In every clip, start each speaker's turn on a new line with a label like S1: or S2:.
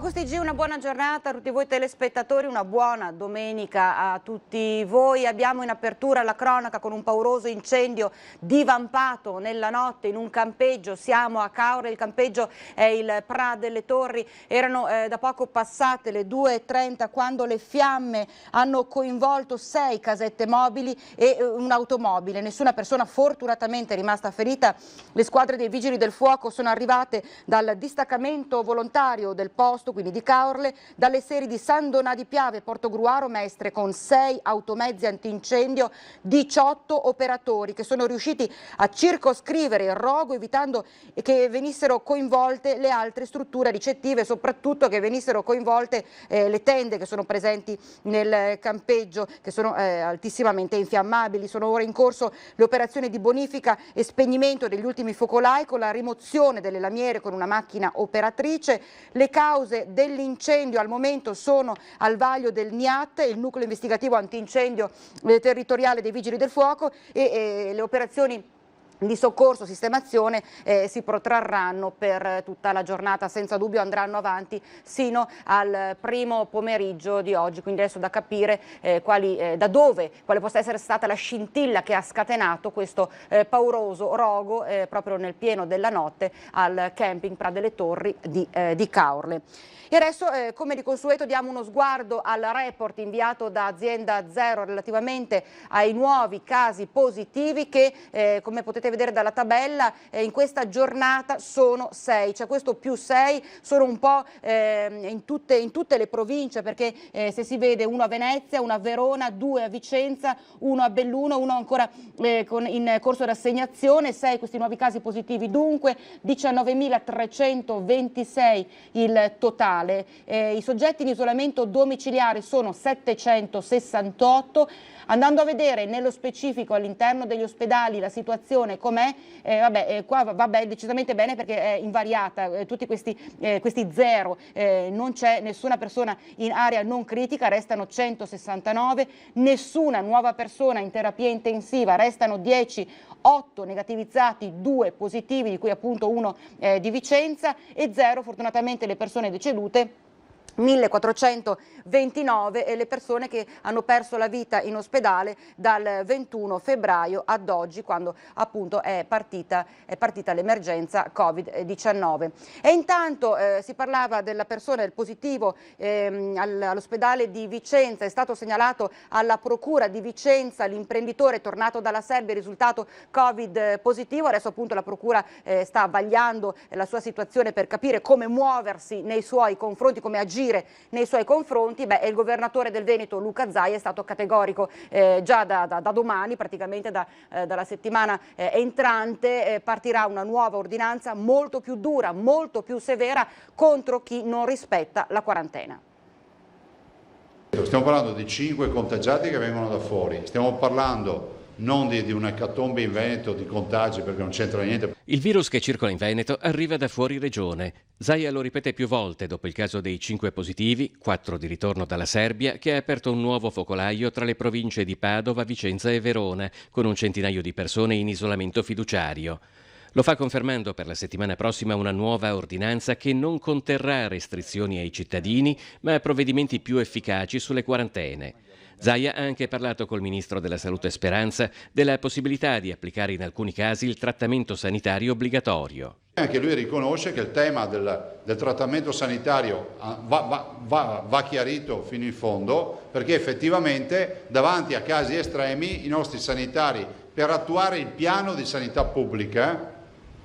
S1: Focus TG, una buona giornata a tutti voi telespettatori, una buona domenica a tutti voi. Abbiamo in apertura la cronaca con un pauroso incendio divampato nella notte in un campeggio. Siamo a Caorle, il campeggio è il Pra delle Torri. Erano da poco passate le 2:30 quando le fiamme hanno coinvolto 6 casette mobili e un'automobile. Nessuna persona fortunatamente è rimasta ferita. Le squadre dei Vigili del Fuoco sono arrivate dal distaccamento volontario del posto, quindi di Caorle, dalle sedi di San Donà di Piave e Portogruaro Mestre, con 6 automezzi antincendio, 18 operatori che sono riusciti a circoscrivere il rogo, evitando che venissero coinvolte le altre strutture ricettive e soprattutto che venissero coinvolte le tende che sono presenti nel campeggio, che sono altissimamente infiammabili. Sono ora in corso le operazioni di bonifica e spegnimento degli ultimi focolai con la rimozione delle lamiere con una macchina operatrice. Le cause dell'incendio al momento sono al vaglio del NIAT, il nucleo investigativo antincendio territoriale dei Vigili del Fuoco, e le operazioni di soccorso, sistemazione si protrarranno per tutta la giornata, senza dubbio andranno avanti sino al primo pomeriggio di oggi, quindi adesso da capire quale possa essere stata la scintilla che ha scatenato questo pauroso rogo proprio nel pieno della notte al camping Pra delle Torri di Caorle. E adesso, come di consueto, diamo uno sguardo al report inviato da Azienda Zero relativamente ai nuovi casi positivi che, come potete vedere dalla tabella, in questa giornata sono 6. Cioè questo più 6 sono un po' in tutte le province, perché se si vede uno a Venezia, uno a Verona, 2 a Vicenza, uno a Belluno, uno ancora in corso d'assegnazione, 6 questi nuovi casi positivi. Dunque 19.326 il totale. I soggetti in isolamento domiciliare sono 768. Andando a vedere nello specifico all'interno degli ospedali la situazione com'è, qua va decisamente bene perché è invariata, tutti questi 0, non c'è nessuna persona in area non critica, restano 169, nessuna nuova persona in terapia intensiva, restano 10, 8 negativizzati, 2 positivi, di cui appunto uno di Vicenza, e 0 fortunatamente le persone decedute. 1429 e le persone che hanno perso la vita in ospedale dal 21 febbraio ad oggi, quando appunto è partita l'emergenza Covid-19. E intanto si parlava della persona, del positivo all'ospedale di Vicenza. È stato segnalato alla procura di Vicenza l'imprenditore tornato dalla Serbia, risultato Covid positivo. Adesso appunto la procura sta vagliando la sua situazione per capire come muoversi nei suoi confronti, come agire nei suoi confronti. Il governatore del Veneto Luca Zaia è stato categorico già da domani, praticamente dalla settimana entrante, partirà una nuova ordinanza molto più dura, molto più severa contro chi non rispetta la quarantena.
S2: Stiamo parlando di 5 contagiati che vengono da fuori, stiamo parlando non di un'ecatombe in Veneto, di contagi, perché non c'entra niente.
S3: Il virus che circola in Veneto arriva da fuori regione. Zaia lo ripete più volte dopo il caso dei 5 positivi, 4 di ritorno dalla Serbia, che ha aperto un nuovo focolaio tra le province di Padova, Vicenza e Verona, con un centinaio di persone in isolamento fiduciario. Lo fa confermando per la settimana prossima una nuova ordinanza che non conterrà restrizioni ai cittadini, ma provvedimenti più efficaci sulle quarantene. Zaia ha anche parlato col ministro della Salute Speranza della possibilità di applicare in alcuni casi il trattamento sanitario obbligatorio.
S2: Anche lui riconosce che il tema del trattamento sanitario va chiarito fino in fondo, perché effettivamente davanti a casi estremi i nostri sanitari, per attuare il piano di sanità pubblica,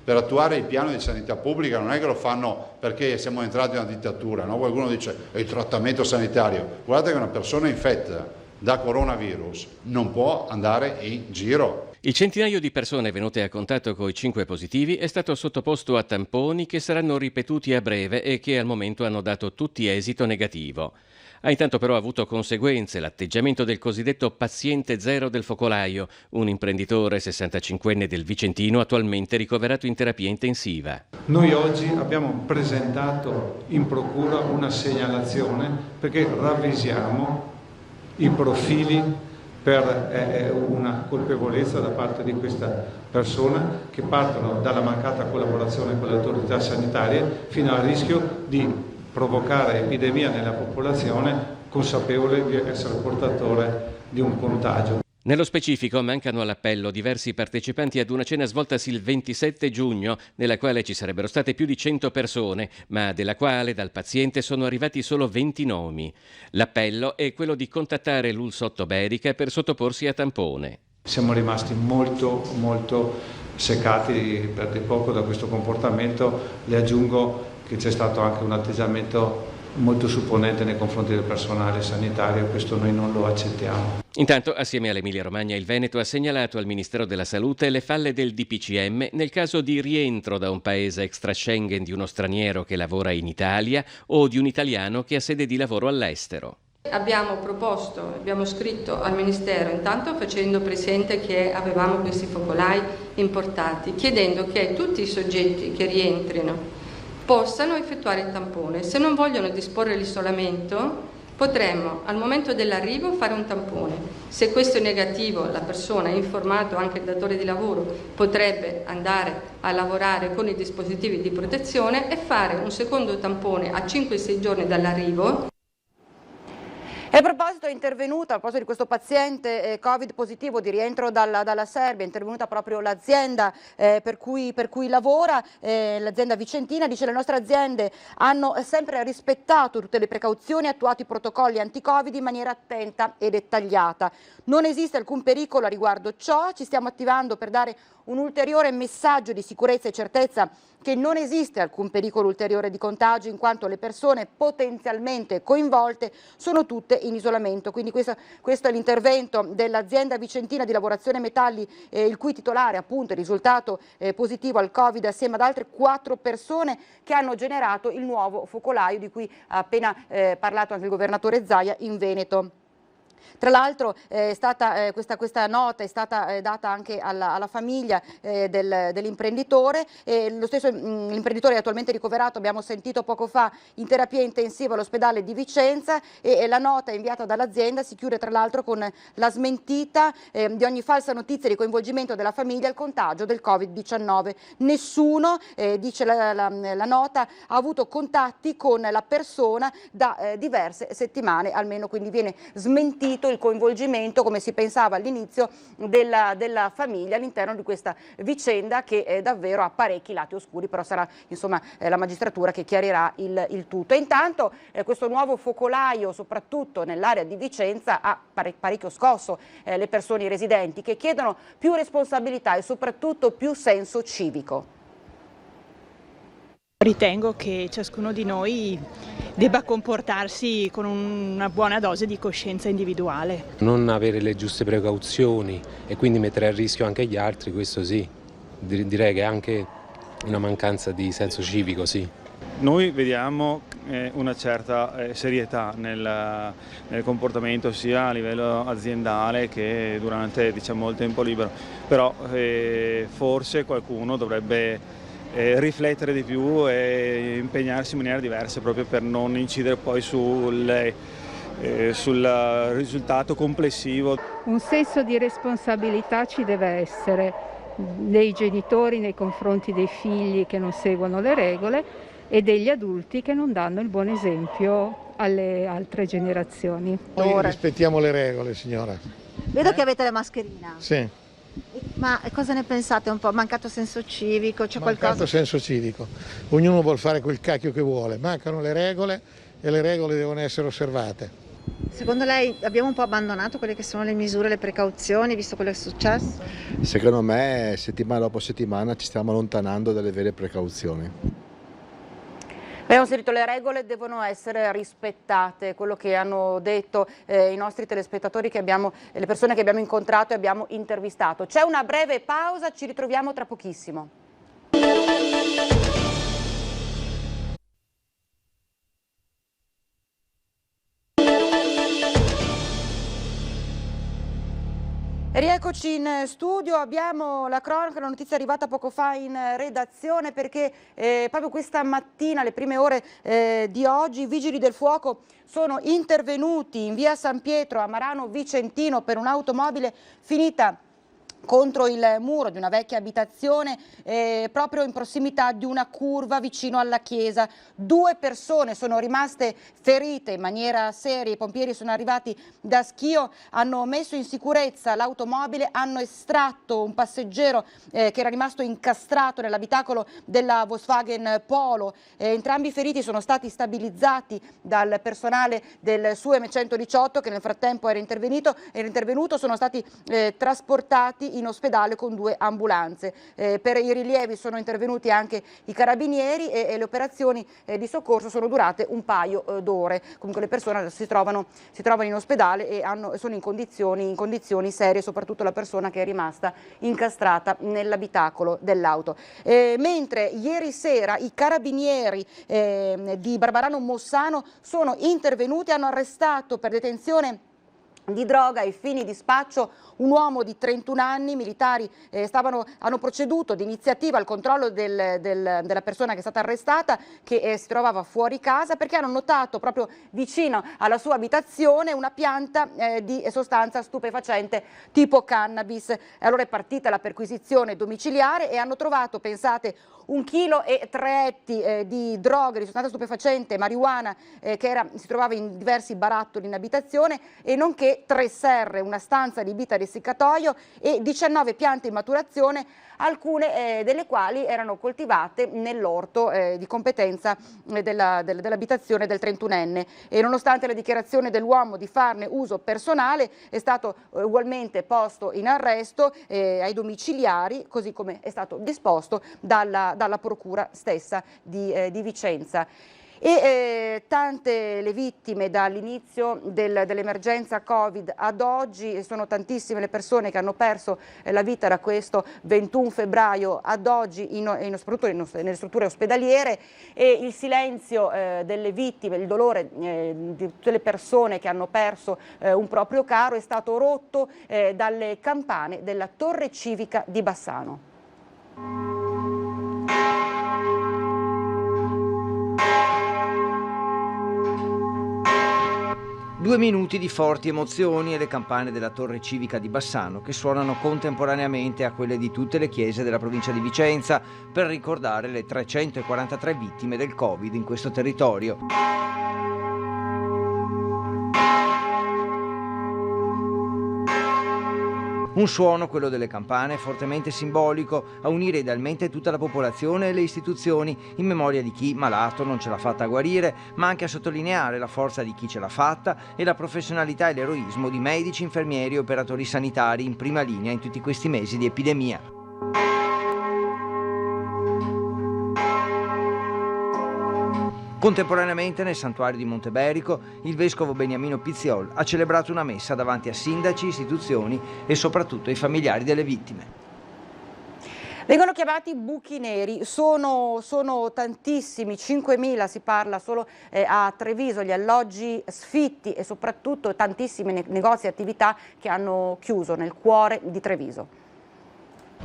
S2: non è che lo fanno perché siamo entrati in una dittatura, no? Qualcuno dice il trattamento sanitario. Guardate che una persona infetta da coronavirus non può andare in giro.
S3: Il centinaio di persone venute a contatto con i 5 positivi è stato sottoposto a tamponi che saranno ripetuti a breve e che al momento hanno dato tutti esito negativo. Ha intanto però avuto conseguenze l'atteggiamento del cosiddetto paziente zero del focolaio, un imprenditore 65enne del Vicentino attualmente ricoverato in terapia intensiva.
S4: Noi oggi abbiamo presentato in procura una segnalazione perché ravvisiamo i profili per una colpevolezza da parte di questa persona, che partono dalla mancata collaborazione con le autorità sanitarie fino al rischio di provocare epidemia nella popolazione consapevole di essere portatore di un contagio.
S3: Nello specifico mancano all'appello diversi partecipanti ad una cena svoltasi il 27 giugno, nella quale ci sarebbero state più di 100 persone, ma della quale dal paziente sono arrivati solo 20 nomi. L'appello è quello di contattare l'ULSS Ottoberica per sottoporsi a tampone.
S4: Siamo rimasti molto seccati per di poco da questo comportamento. Le aggiungo che c'è stato anche un atteggiamento molto supponente nei confronti del personale sanitario, questo noi non lo accettiamo.
S3: Intanto, assieme all'Emilia Romagna, il Veneto ha segnalato al Ministero della Salute le falle del DPCM nel caso di rientro da un paese extra Schengen di uno straniero che lavora in Italia o di un italiano che ha sede di lavoro all'estero.
S5: Abbiamo scritto al Ministero, intanto facendo presente che avevamo questi focolai importati, chiedendo che tutti i soggetti che rientrino possano effettuare il tampone. Se non vogliono disporre l'isolamento, potremmo al momento dell'arrivo fare un tampone. Se questo è negativo, la persona, informato anche il datore di lavoro, potrebbe andare a lavorare con i dispositivi di protezione e fare un secondo tampone a 5-6 giorni dall'arrivo.
S1: E a proposito è intervenuta, a proposito di questo paziente Covid positivo di rientro dalla Serbia, è intervenuta proprio l'azienda per cui lavora, l'azienda vicentina, dice: le nostre aziende hanno sempre rispettato tutte le precauzioni, attuato i protocolli anti-Covid in maniera attenta e dettagliata. Non esiste alcun pericolo a riguardo ciò, ci stiamo attivando per dare un ulteriore messaggio di sicurezza e certezza che non esiste alcun pericolo ulteriore di contagio in quanto le persone potenzialmente coinvolte sono tutte in isolamento. Quindi questo è l'intervento dell'azienda vicentina di lavorazione metalli, il cui titolare appunto è risultato positivo al Covid assieme ad altre 4 persone che hanno generato il nuovo focolaio di cui ha appena parlato anche il governatore Zaia in Veneto. Tra l'altro questa nota è stata data anche alla famiglia dell'imprenditore, lo stesso l'imprenditore è attualmente ricoverato, abbiamo sentito poco fa, in terapia intensiva all'ospedale di Vicenza, e la nota inviata dall'azienda si chiude tra l'altro con la smentita di ogni falsa notizia di coinvolgimento della famiglia al contagio del Covid-19. Nessuno, dice la nota, ha avuto contatti con la persona da diverse settimane almeno, quindi viene smentito il coinvolgimento, come si pensava all'inizio, della famiglia all'interno di questa vicenda che davvero ha parecchi lati oscuri, però sarà insomma la magistratura che chiarirà il tutto. E intanto questo nuovo focolaio, soprattutto nell'area di Vicenza, ha parecchio scosso le persone residenti, che chiedono più responsabilità e soprattutto più senso civico.
S6: Ritengo che ciascuno di noi debba comportarsi con una buona dose di coscienza individuale.
S7: Non avere le giuste precauzioni e quindi mettere a rischio anche gli altri, questo sì. Direi che è anche una mancanza di senso civico, sì.
S8: Noi vediamo una certa serietà nel comportamento sia a livello aziendale che durante il tempo libero, però forse qualcuno dovrebbe riflettere di più e impegnarsi in maniera diversa proprio per non incidere poi sul risultato complessivo.
S9: Un senso di responsabilità ci deve essere dei genitori nei confronti dei figli che non seguono le regole e degli adulti che non danno il buon esempio alle altre generazioni.
S10: Noi rispettiamo le regole, signora.
S11: Vedo che avete la mascherina.
S10: Sì.
S11: Ma cosa ne pensate un po'? Mancato senso civico? C'è qualcosa?
S10: Mancato senso civico. Ognuno vuol fare quel cacchio che vuole. Mancano le regole e le regole devono essere osservate.
S11: Secondo lei abbiamo un po' abbandonato quelle che sono le misure, le precauzioni, visto quello che è successo?
S12: Secondo me settimana dopo settimana ci stiamo allontanando dalle vere precauzioni.
S1: Abbiamo sentito, le regole devono essere rispettate, quello che hanno detto i nostri telespettatori, le persone che abbiamo incontrato e abbiamo intervistato. C'è una breve pausa, ci ritroviamo tra pochissimo. Rieccoci in studio, abbiamo la cronaca, la notizia è arrivata poco fa in redazione perché proprio questa mattina, alle prime ore di oggi, i vigili del fuoco sono intervenuti in via San Pietro a Marano Vicentino per un'automobile finita contro il muro di una vecchia abitazione proprio in prossimità di una curva vicino alla chiesa. 2 persone sono rimaste ferite in maniera seria, i pompieri sono arrivati da Schio, hanno messo in sicurezza l'automobile, hanno estratto un passeggero che era rimasto incastrato nell'abitacolo della Volkswagen Polo. Entrambi i feriti sono stati stabilizzati dal personale del SUEM 118 che nel frattempo era intervenuto, sono stati trasportati in ospedale con 2 ambulanze. Per i rilievi sono intervenuti anche i carabinieri e le operazioni di soccorso sono durate un paio d'ore. Comunque le persone si trovano in ospedale e sono in condizioni serie, soprattutto la persona che è rimasta incastrata nell'abitacolo dell'auto. Mentre ieri sera i carabinieri di Barbarano Mossano sono intervenuti, hanno arrestato per detenzione di droga ai fini di spaccio un uomo di 31 anni. I militari hanno proceduto d'iniziativa al controllo della persona che è stata arrestata, che si trovava fuori casa, perché hanno notato proprio vicino alla sua abitazione una pianta di sostanza stupefacente tipo cannabis. Allora è partita la perquisizione domiciliare e hanno trovato, pensate, 1,3 kg di droghe, di sostanza stupefacente, marijuana, che si trovava in diversi barattoli in abitazione, e nonché 3 serre, una stanza adibita ad essiccatoio e 19 piante in maturazione, alcune delle quali erano coltivate nell'orto di competenza dell'abitazione del 31enne. E nonostante la dichiarazione dell'uomo di farne uso personale, è stato ugualmente posto in arresto ai domiciliari, così come è stato disposto dalla procura stessa di Vicenza. E tante le vittime dall'inizio dell'emergenza Covid ad oggi, sono tantissime le persone che hanno perso la vita da questo 21 febbraio ad oggi, soprattutto nelle strutture ospedaliere, e il silenzio delle vittime, il dolore di tutte le persone che hanno perso un proprio caro è stato rotto dalle campane della Torre Civica di Bassano.
S13: 2 minuti di forti emozioni e le campane della Torre Civica di Bassano che suonano contemporaneamente a quelle di tutte le chiese della provincia di Vicenza per ricordare le 343 vittime del Covid in questo territorio. Un suono, quello delle campane, fortemente simbolico a unire idealmente tutta la popolazione e le istituzioni in memoria di chi, malato, non ce l'ha fatta a guarire, ma anche a sottolineare la forza di chi ce l'ha fatta e la professionalità e l'eroismo di medici, infermieri e operatori sanitari in prima linea in tutti questi mesi di epidemia. Contemporaneamente nel santuario di Monteberico il vescovo Beniamino Pizziol ha celebrato una messa davanti a sindaci, istituzioni e soprattutto ai familiari delle vittime.
S1: Vengono chiamati buchi neri, sono tantissimi, 5.000 si parla solo a Treviso, gli alloggi sfitti e soprattutto tantissimi negozi e attività che hanno chiuso nel cuore di Treviso.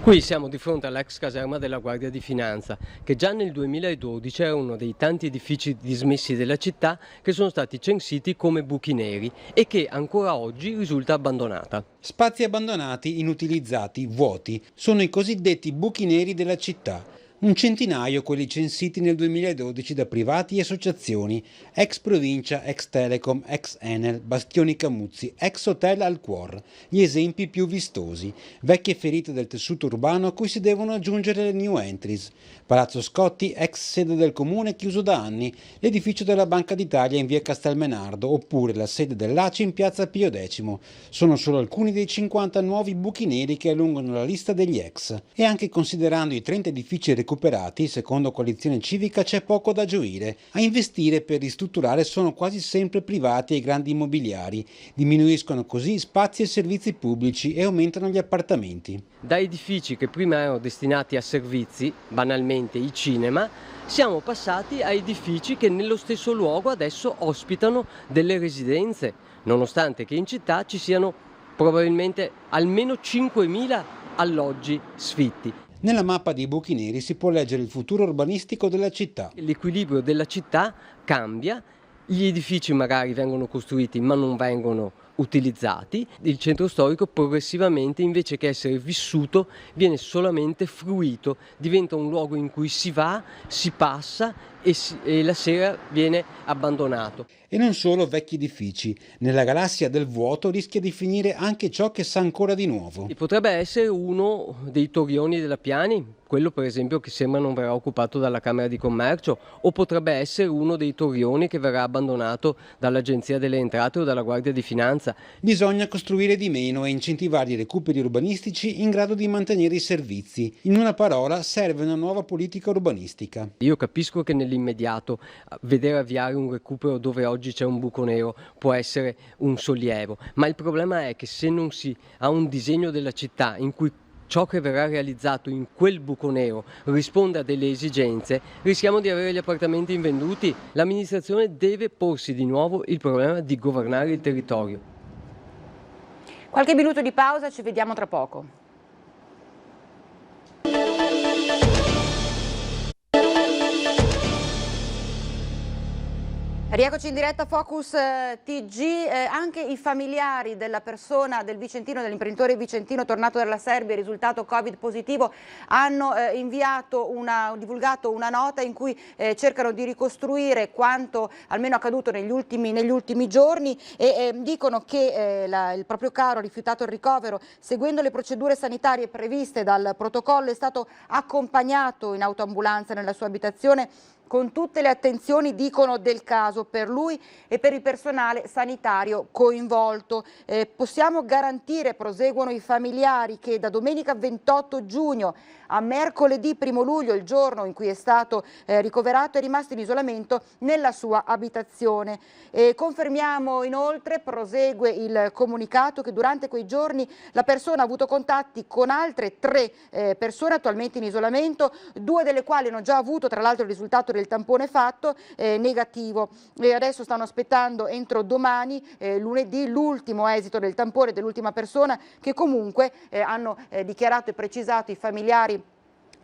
S14: Qui siamo di fronte all'ex caserma della Guardia di Finanza, che già nel 2012 era uno dei tanti edifici dismessi della città che sono stati censiti come buchi neri e che ancora oggi risulta abbandonata.
S15: Spazi abbandonati, inutilizzati, vuoti, sono i cosiddetti buchi neri della città. Un centinaio quelli censiti nel 2012 da privati e associazioni, ex Provincia, ex Telecom, ex Enel, Bastioni Camuzzi, ex Hotel Al Cuor, gli esempi più vistosi, vecchie ferite del tessuto urbano a cui si devono aggiungere le new entries. Palazzo Scotti, ex sede del comune chiuso da anni, l'edificio della Banca d'Italia in via Castelmenardo oppure la sede dell'ACI in piazza Pio X. Sono solo alcuni dei 50 nuovi buchi neri che allungano la lista degli ex. E anche considerando i 30 edifici recuperati, secondo Coalizione Civica c'è poco da gioire. A investire per ristrutturare sono quasi sempre privati e grandi immobiliari. Diminuiscono così spazi e servizi pubblici e aumentano gli appartamenti.
S14: Da edifici che prima erano destinati a servizi, banalmente i cinema, siamo passati a edifici che nello stesso luogo adesso ospitano delle residenze, nonostante che in città ci siano probabilmente almeno 5.000 alloggi sfitti.
S15: Nella mappa dei buchi neri si può leggere il futuro urbanistico della città.
S14: L'equilibrio della città cambia, gli edifici magari vengono costruiti ma non vengono utilizzati, il centro storico progressivamente, invece che essere vissuto, viene solamente fruito, diventa un luogo in cui si va, si passa e la sera viene abbandonato.
S15: E non solo vecchi edifici, nella galassia del vuoto rischia di finire anche ciò che sa ancora di nuovo.
S14: E potrebbe essere uno dei torrioni della Piani, quello per esempio che sembra non verrà occupato dalla Camera di Commercio, o potrebbe essere uno dei torrioni che verrà abbandonato dall'Agenzia delle Entrate o dalla Guardia di Finanza.
S15: Bisogna costruire di meno e incentivare i recuperi urbanistici in grado di mantenere i servizi. In una parola, serve una nuova politica urbanistica.
S14: Io capisco che nell'immediato vedere avviare un recupero dove oggi c'è un buco nero può essere un sollievo, ma il problema è che se non si ha un disegno della città in cui ciò che verrà realizzato in quel buco nero risponde a delle esigenze, rischiamo di avere gli appartamenti invenduti. L'amministrazione deve porsi di nuovo il problema di governare il territorio.
S1: Qualche minuto di pausa, ci vediamo tra poco. Rieccoci in diretta Focus TG, anche i familiari della persona, del vicentino, dell'imprenditore vicentino tornato dalla Serbia, risultato Covid positivo, hanno divulgato una nota in cui cercano di ricostruire quanto almeno accaduto negli ultimi giorni e dicono che il proprio caro ha rifiutato il ricovero, seguendo le procedure sanitarie previste dal protocollo, è stato accompagnato in autoambulanza nella sua abitazione con tutte le attenzioni, dicono, del caso per lui e per il personale sanitario coinvolto. Possiamo garantire, proseguono i familiari, che da domenica 28 giugno a mercoledì 1 luglio, il giorno in cui è stato ricoverato, è rimasto in isolamento nella sua abitazione. Confermiamo inoltre, prosegue il comunicato, che durante quei giorni la persona ha avuto contatti con altre 3 persone attualmente in isolamento, 2 delle quali hanno già avuto tra l'altro il risultato del tampone fatto negativo e adesso stanno aspettando entro domani, lunedì, l'ultimo esito del tampone dell'ultima persona, che comunque hanno dichiarato e precisato i familiari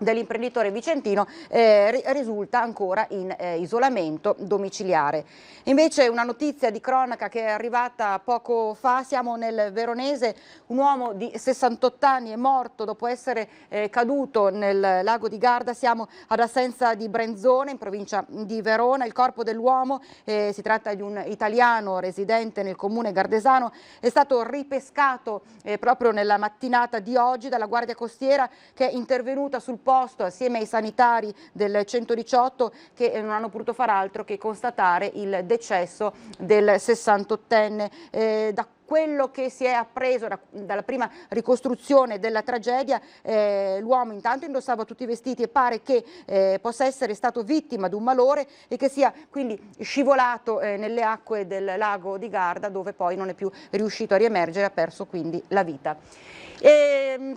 S1: dell'imprenditore vicentino, risulta ancora in isolamento domiciliare. Invece una notizia di cronaca che è arrivata poco fa, siamo nel Veronese, un uomo di 68 anni è morto dopo essere caduto nel lago di Garda, siamo ad Assenza di Brenzone in provincia di Verona. Il corpo dell'uomo, si tratta di un italiano residente nel comune gardesano, è stato ripescato proprio nella mattinata di oggi dalla Guardia Costiera, che è intervenuta sul posto assieme ai sanitari del 118, che non hanno potuto far altro che constatare il decesso del 68enne. Da quello che si è appreso dalla prima ricostruzione della tragedia, l'uomo intanto indossava tutti i vestiti e pare che possa essere stato vittima di un malore e che sia quindi scivolato nelle acque del lago di Garda, dove poi non è più riuscito a riemergere, ha perso quindi la vita.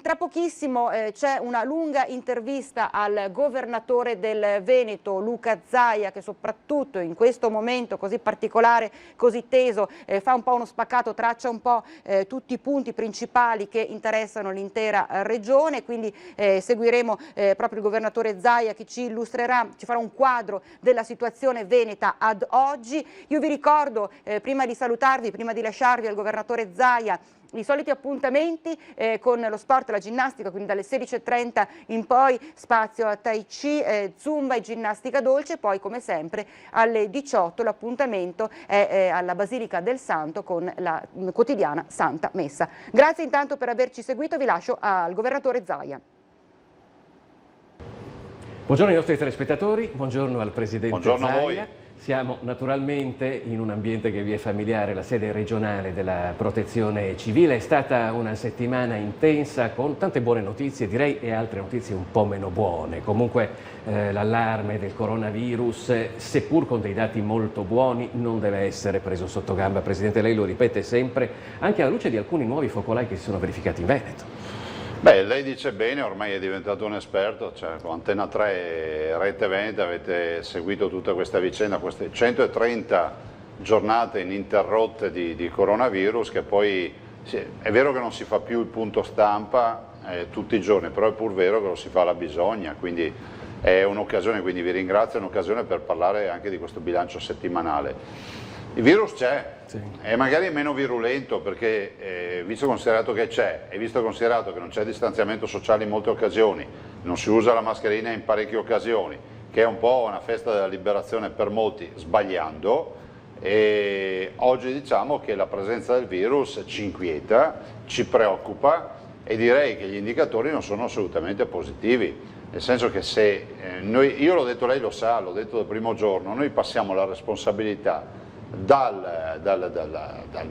S1: Tra pochissimo c'è una lunga intervista al governatore del Veneto, Luca Zaia, che soprattutto in questo momento così particolare, così teso, fa un po' uno spaccato, traccia un po' tutti i punti principali che interessano l'intera regione, quindi seguiremo proprio il governatore Zaia, che ci illustrerà, ci farà un quadro della situazione veneta ad oggi. Io vi ricordo, prima di salutarvi, prima di lasciarvi al governatore Zaia, i soliti appuntamenti con lo sport e la ginnastica, quindi dalle 16:30 in poi spazio a Tai Chi, Zumba e ginnastica dolce, poi come sempre alle 18 l'appuntamento è alla Basilica del Santo con la quotidiana Santa Messa. Grazie intanto per averci seguito, vi lascio al governatore Zaia.
S3: Buongiorno ai nostri telespettatori, buongiorno al Presidente
S2: Buongiorno
S3: Zaia.
S2: a voi.
S3: Siamo naturalmente in un ambiente che vi è familiare, la sede regionale della Protezione Civile. È stata una settimana intensa con tante buone notizie, direi, e altre notizie un po' meno buone. Comunque l'allarme del coronavirus, seppur con dei dati molto buoni, non deve essere preso sotto gamba. Presidente, lei lo ripete sempre, anche alla luce di alcuni nuovi focolai che si sono verificati in Veneto.
S2: Beh, lei dice bene, ormai è diventato un esperto, cioè con Antena 3 e Rete Veneta avete seguito tutta questa vicenda, queste 130 giornate ininterrotte di coronavirus, che poi è vero che non si fa più il punto stampa tutti i giorni, però è pur vero che lo si fa alla bisogna, quindi è un'occasione, quindi vi ringrazio, è un'occasione per parlare anche di questo bilancio settimanale. Il virus c'è, e magari è meno virulento perché visto considerato che c'è e visto considerato che non c'è distanziamento sociale in molte occasioni, non si usa la mascherina in parecchie occasioni, che è un po' una festa della liberazione per molti, sbagliando, e oggi diciamo che la presenza del virus ci inquieta, ci preoccupa e direi che gli indicatori non sono assolutamente positivi, nel senso che se io l'ho detto, lei lo sa, l'ho detto dal primo giorno, noi passiamo la responsabilità dal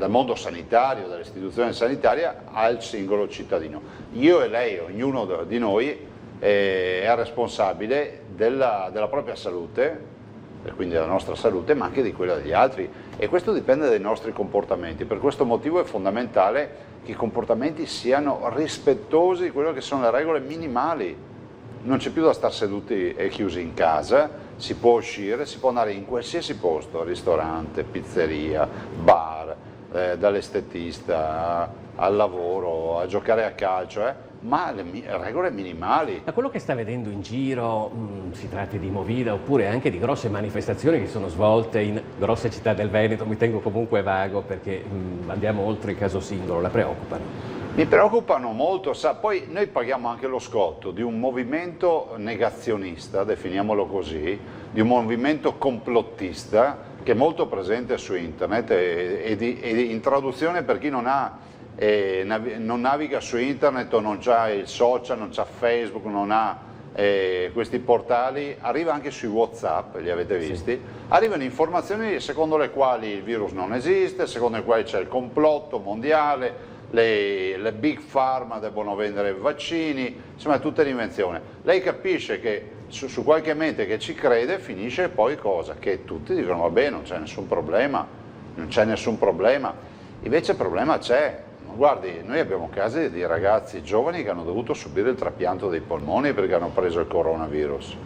S2: mondo sanitario, dall'istituzione sanitaria al singolo cittadino. Io e lei, ognuno di noi è responsabile della propria salute, e quindi della nostra salute, ma anche di quella degli altri, e questo dipende dai nostri comportamenti. Per questo motivo è fondamentale che i comportamenti siano rispettosi di quello che sono le regole minimali. Non c'è più da stare seduti e chiusi in casa, si può uscire, si può andare in qualsiasi posto, ristorante, pizzeria, bar, dall'estetista al lavoro, a giocare a calcio, ma le regole minimali.
S3: Da quello che sta vedendo in giro, si tratti di Movida oppure anche di grosse manifestazioni che sono svolte in grosse città del Veneto, mi tengo comunque vago perché andiamo oltre il caso singolo, la preoccupano?
S2: Mi preoccupano molto, poi noi paghiamo anche lo scotto di un movimento negazionista, definiamolo così, di un movimento complottista che è molto presente su internet e in traduzione per chi non naviga su internet o non c'ha il social, non c'ha Facebook, non ha questi portali, arriva anche sui WhatsApp, li avete visti? Sì. Arrivano informazioni secondo le quali il virus non esiste, secondo le quali c'è il complotto mondiale, le big pharma debbono vendere vaccini, insomma è tutta l'invenzione. Lei capisce che su qualche mente che ci crede finisce poi cosa? Che tutti dicono vabbè non c'è nessun problema, non c'è nessun problema, invece il problema c'è. Guardi, noi abbiamo casi di ragazzi giovani che hanno dovuto subire il trapianto dei polmoni perché hanno preso il coronavirus.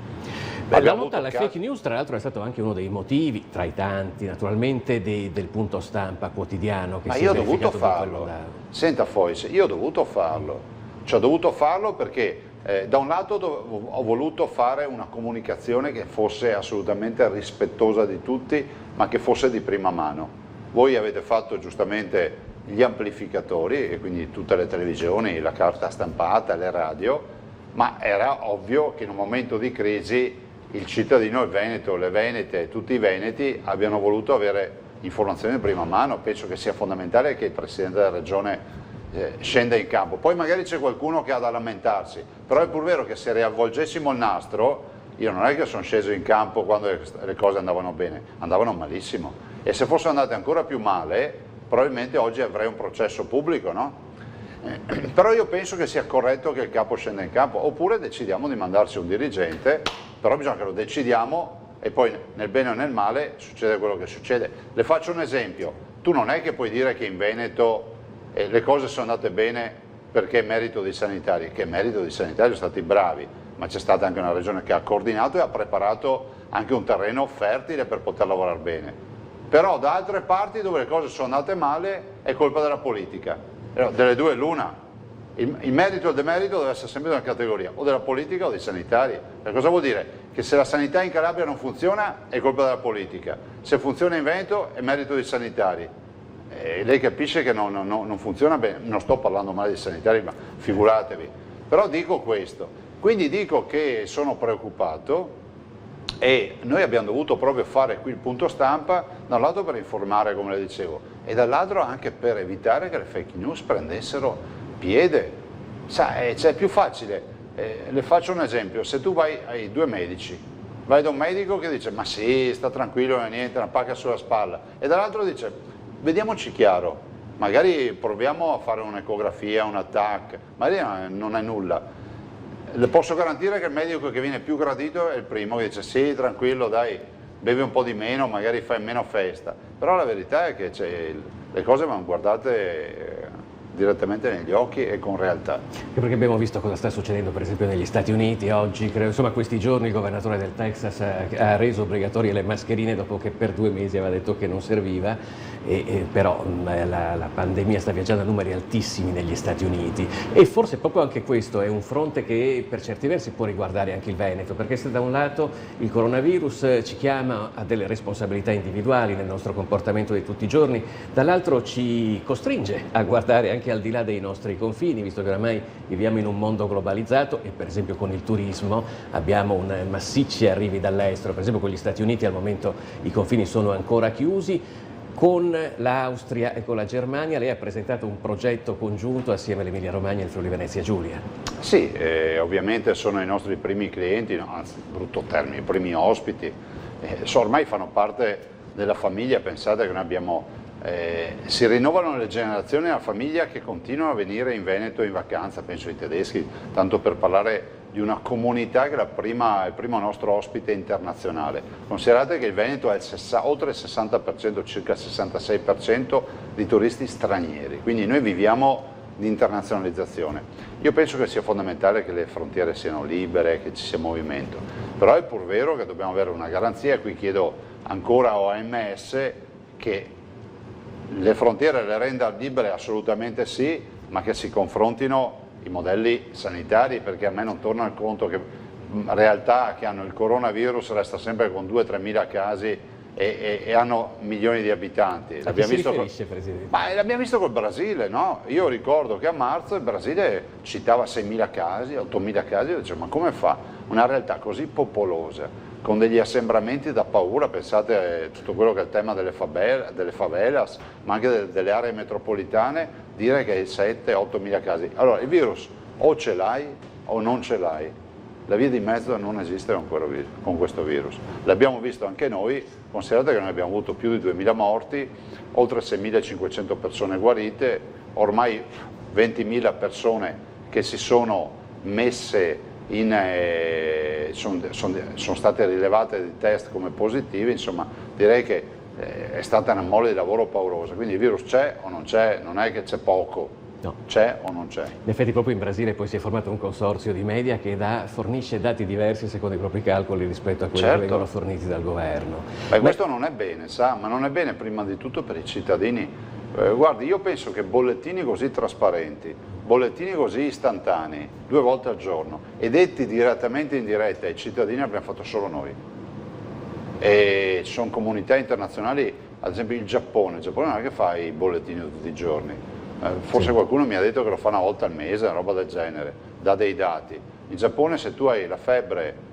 S3: La lotta alle fake news tra l'altro è stato anche uno dei motivi, tra i tanti naturalmente, del punto stampa quotidiano che si è verificato da quel lockdown.
S2: Senta Fois, io ho dovuto farlo, cioè ho dovuto farlo perché da un lato ho voluto fare una comunicazione che fosse assolutamente rispettosa di tutti, ma che fosse di prima mano. Voi avete fatto giustamente gli amplificatori e quindi tutte le televisioni, la carta stampata, le radio, ma era ovvio che in un momento di crisi il cittadino, il veneto, le venete e tutti i veneti abbiano voluto avere informazioni di prima mano. Penso che sia fondamentale che il Presidente della Regione scenda in campo. Poi magari c'è qualcuno che ha da lamentarsi, però è pur vero che se riavvolgessimo il nastro, io non è che sono sceso in campo quando le cose andavano bene, andavano malissimo, e se fossero andate ancora più male probabilmente oggi avrei un processo pubblico, no? Però io penso che sia corretto che il capo scenda in campo, oppure decidiamo di mandarci un dirigente, però bisogna che lo decidiamo e poi nel bene o nel male succede quello che succede. Le faccio un esempio, tu non è che puoi dire che in Veneto le cose sono andate bene perché è merito dei sanitari, che è merito dei sanitari, sono stati bravi, ma c'è stata anche una regione che ha coordinato e ha preparato anche un terreno fertile per poter lavorare bene. Però da altre parti dove le cose sono andate male è colpa della politica, delle due l'una, il merito e il demerito deve essere sempre una categoria, o della politica o dei sanitari. Cosa vuol dire? Che se la sanità in Calabria non funziona è colpa della politica, se funziona in Veneto è merito dei sanitari. E lei capisce che non funziona bene, non sto parlando male dei sanitari, ma figuratevi. Però dico questo, quindi dico che sono preoccupato. E noi abbiamo dovuto proprio fare qui il punto stampa, da un lato per informare come le dicevo e dall'altro anche per evitare che le fake news prendessero piede. Sai, è più facile, le faccio un esempio, se tu vai ai due medici, vai da un medico che dice ma sì, sta tranquillo, non è niente, una pacca sulla spalla, e dall'altro dice vediamoci chiaro, magari proviamo a fare un'ecografia, un TAC, magari non è nulla. Le posso garantire che il medico che viene più gradito è il primo che dice sì, tranquillo, dai, bevi un po' di meno, magari fai meno festa, però la verità è che le cose vanno guardate direttamente negli occhi e con realtà.
S3: Anche perché abbiamo visto cosa sta succedendo per esempio negli Stati Uniti oggi, credo, insomma questi giorni il governatore del Texas ha reso obbligatorie le mascherine dopo che per 2 mesi aveva detto che non serviva, però la pandemia sta viaggiando a numeri altissimi negli Stati Uniti, e forse proprio anche questo è un fronte che per certi versi può riguardare anche il Veneto, perché se da un lato il coronavirus ci chiama a delle responsabilità individuali nel nostro comportamento di tutti i giorni, dall'altro ci costringe a guardare anche al di là dei nostri confini, visto che oramai viviamo in un mondo globalizzato e per esempio con il turismo abbiamo massicci arrivi dall'estero. Per esempio con gli Stati Uniti al momento i confini sono ancora chiusi. Con l'Austria e con la Germania lei ha presentato un progetto congiunto assieme all'Emilia Romagna e il Friuli Venezia Giulia.
S2: Sì, ovviamente sono i nostri primi clienti, no, anzi brutto termine, i primi ospiti, ormai fanno parte della famiglia. Pensate che noi abbiamo, si rinnovano le generazioni della famiglia che continuano a venire in Veneto in vacanza, penso ai tedeschi, tanto per parlare di una comunità che è il primo nostro ospite internazionale. Considerate che il Veneto è oltre il 60%, circa il 66% di turisti stranieri, quindi noi viviamo di internazionalizzazione. Io penso che sia fondamentale che le frontiere siano libere, che ci sia movimento, però è pur vero che dobbiamo avere una garanzia, e qui chiedo ancora a OMS che le frontiere le renda libere, assolutamente sì, ma che si confrontino i modelli sanitari, perché a me non torna al conto che realtà che hanno il coronavirus resta sempre con 2-3 mila casi e hanno milioni di abitanti.
S3: L'abbiamo visto Presidente?
S2: Ma l'abbiamo visto col Brasile, no? Io ricordo che a marzo il Brasile citava 6.000 casi, 8.000 casi, e dicevo, ma come fa una realtà così popolosa, con degli assembramenti da paura? Pensate a tutto quello che è il tema delle favelas, ma anche delle aree metropolitane, dire che 7-8.000 casi. Allora il virus o ce l'hai o non ce l'hai, la via di mezzo non esiste con questo virus. L'abbiamo visto anche noi, considerate che noi abbiamo avuto più di 2.000 morti, oltre 6.500 persone guarite, ormai 20.000 persone che si sono messe sono state rilevate di test come positive. Insomma, direi che è stata una mole di lavoro paurosa, quindi il virus c'è o non c'è, non è che c'è poco, no. C'è o non c'è.
S3: In effetti proprio in Brasile poi si è formato un consorzio di media che fornisce dati diversi secondo i propri calcoli rispetto a quelli che vengono forniti dal governo.
S2: Questo non è bene, ma non è bene prima di tutto per i cittadini. Guardi, io penso che bollettini così trasparenti, bollettini così istantanei, 2 volte al giorno, e detti direttamente in diretta ai cittadini abbiamo fatto solo noi. E ci sono comunità internazionali, ad esempio il Giappone non è che fa i bollettini tutti i giorni, forse qualcuno mi ha detto che lo fa una volta al mese, una roba del genere, dà dei dati. In Giappone se tu hai la febbre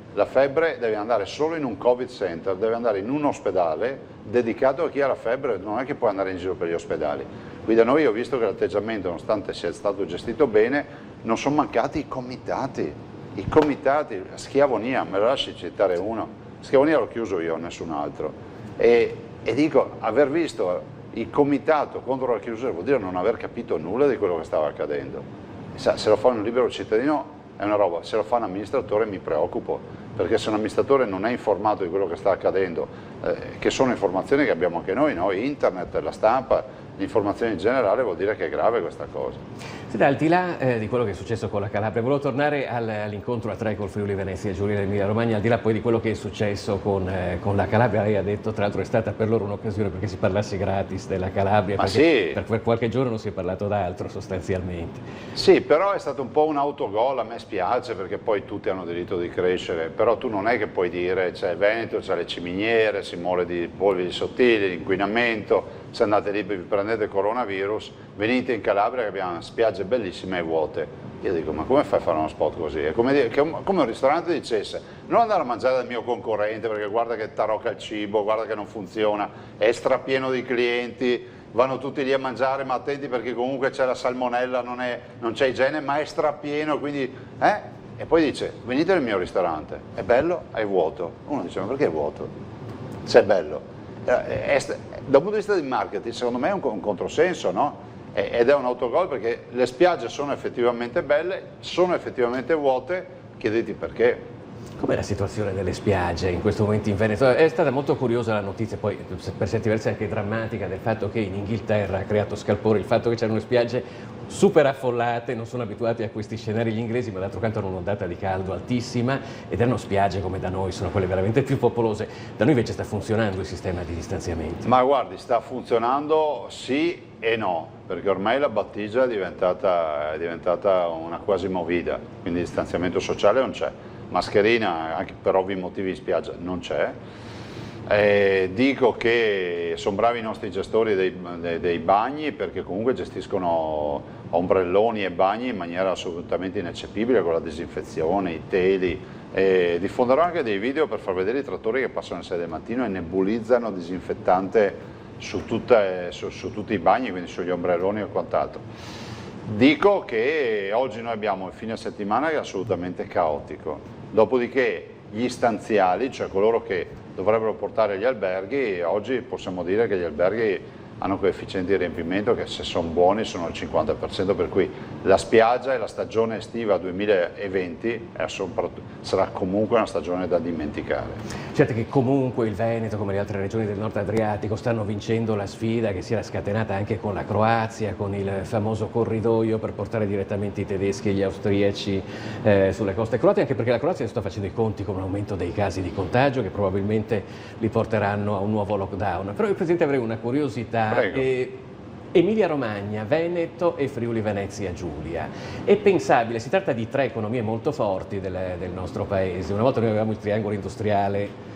S2: devi andare solo in un Covid center, devi andare in un ospedale dedicato a chi ha la febbre, non è che puoi andare in giro per gli ospedali. Qui da noi ho visto che l'atteggiamento, nonostante sia stato gestito bene, non sono mancati i comitati, Schiavonia, me lo lasci citare uno. Schiavonia l'ho chiuso io, nessun altro, e dico, aver visto il comitato contro la chiusura vuol dire non aver capito nulla di quello che stava accadendo. Se lo fa un libero cittadino è una roba, se lo fa un amministratore mi preoccupo, perché se un amministratore non è informato di quello che sta accadendo, che sono informazioni che abbiamo anche noi, internet, la stampa, l'informazione in generale, vuol dire che è grave questa cosa.
S3: Al di là di quello che è successo con la Calabria, volevo tornare all'incontro a 3 col Friuli Venezia Giulia e Emilia Romagna, al di là poi di quello che è successo con la Calabria. Lei ha detto, tra l'altro è stata per loro un'occasione perché si parlasse gratis della Calabria, perché
S2: sì,
S3: per qualche giorno non si è parlato d'altro sostanzialmente.
S2: Sì, però è stato un po' un autogol, a me spiace perché poi tutti hanno diritto di crescere, però tu non è che puoi dire c'è il Veneto, c'è le ciminiere, si muore di polveri sottili, di inquinamento, se andate lì vi prendete coronavirus, venite in Calabria che abbiamo spiagge bellissime e vuote. Io dico, ma come fai a fare uno spot così? È come un ristorante dicesse, non andare a mangiare dal mio concorrente perché guarda che tarocca il cibo, guarda che non funziona, è strapieno di clienti, vanno tutti lì a mangiare, ma attenti perché comunque c'è la salmonella, non c'è igiene, ma è strapieno, quindi... E poi dice, venite nel mio ristorante, è bello, è vuoto. Uno dice, ma perché è vuoto? Se è bello. Da un punto di vista di marketing, secondo me è un controsenso, no? Ed è un autogol perché le spiagge sono effettivamente belle, sono effettivamente vuote, chiediti perché.
S3: Com'è la situazione delle spiagge in questo momento in Veneto? È stata molto curiosa la notizia, poi per certi versi anche drammatica, del fatto che in Inghilterra ha creato scalpore il fatto che c'erano spiagge super affollate, non sono abituati a questi scenari gli inglesi, ma d'altro canto hanno un'ondata di caldo altissima ed hanno spiagge come da noi, sono quelle veramente più popolose. Da noi invece sta funzionando il sistema di distanziamento.
S2: Ma guardi, sta funzionando sì e no, perché ormai la battigia è diventata una quasi movida, quindi distanziamento sociale non c'è, mascherina anche per ovvi motivi in spiaggia non c'è. Dico che sono bravi i nostri gestori dei bagni, perché comunque gestiscono ombrelloni e bagni in maniera assolutamente ineccepibile, con la disinfezione, i teli. Diffonderò anche dei video per far vedere i trattori che passano alle 6 del mattino e nebulizzano disinfettante su tutti i bagni, quindi sugli ombrelloni e quant'altro. Dico che oggi noi abbiamo il fine settimana che è assolutamente caotico, dopodiché gli stanziali, cioè coloro che dovrebbero portare gli alberghi, oggi possiamo dire che gli alberghi hanno coefficienti di riempimento che, se sono buoni, sono al 50%, per cui la spiaggia e la stagione estiva 2020 sarà comunque una stagione da dimenticare.
S3: Certo che comunque il Veneto, come le altre regioni del nord Adriatico, stanno vincendo la sfida che si era scatenata anche con la Croazia, con il famoso corridoio per portare direttamente i tedeschi e gli austriaci sulle coste croate, anche perché la Croazia sta facendo i conti con un aumento dei casi di contagio che probabilmente li porteranno a un nuovo lockdown. Però io, Presidente, avrei una curiosità. Emilia Romagna, Veneto e Friuli Venezia Giulia. È pensabile, si tratta di 3 economie molto forti del nostro paese. Una volta noi avevamo il triangolo industriale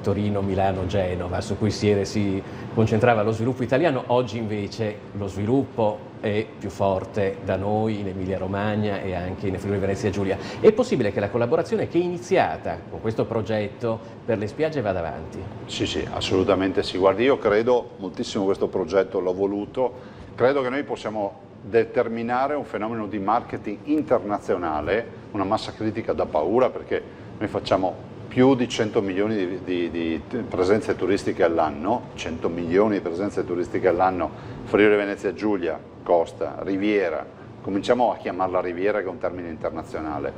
S3: Torino, Milano, Genova, su cui si concentrava lo sviluppo italiano. Oggi invece lo sviluppo è più forte da noi in Emilia Romagna e anche in Friuli Venezia Giulia. È possibile che la collaborazione che è iniziata con questo progetto per le spiagge vada avanti?
S2: Sì, assolutamente sì. Guardi, io credo moltissimo questo progetto, l'ho voluto, credo che noi possiamo determinare un fenomeno di marketing internazionale, una massa critica da paura, perché noi facciamo più di 100 milioni di presenze turistiche all'anno, 100 milioni di presenze turistiche all'anno, Friuli Venezia Giulia, costa, Riviera, cominciamo a chiamarla Riviera, che è un termine internazionale,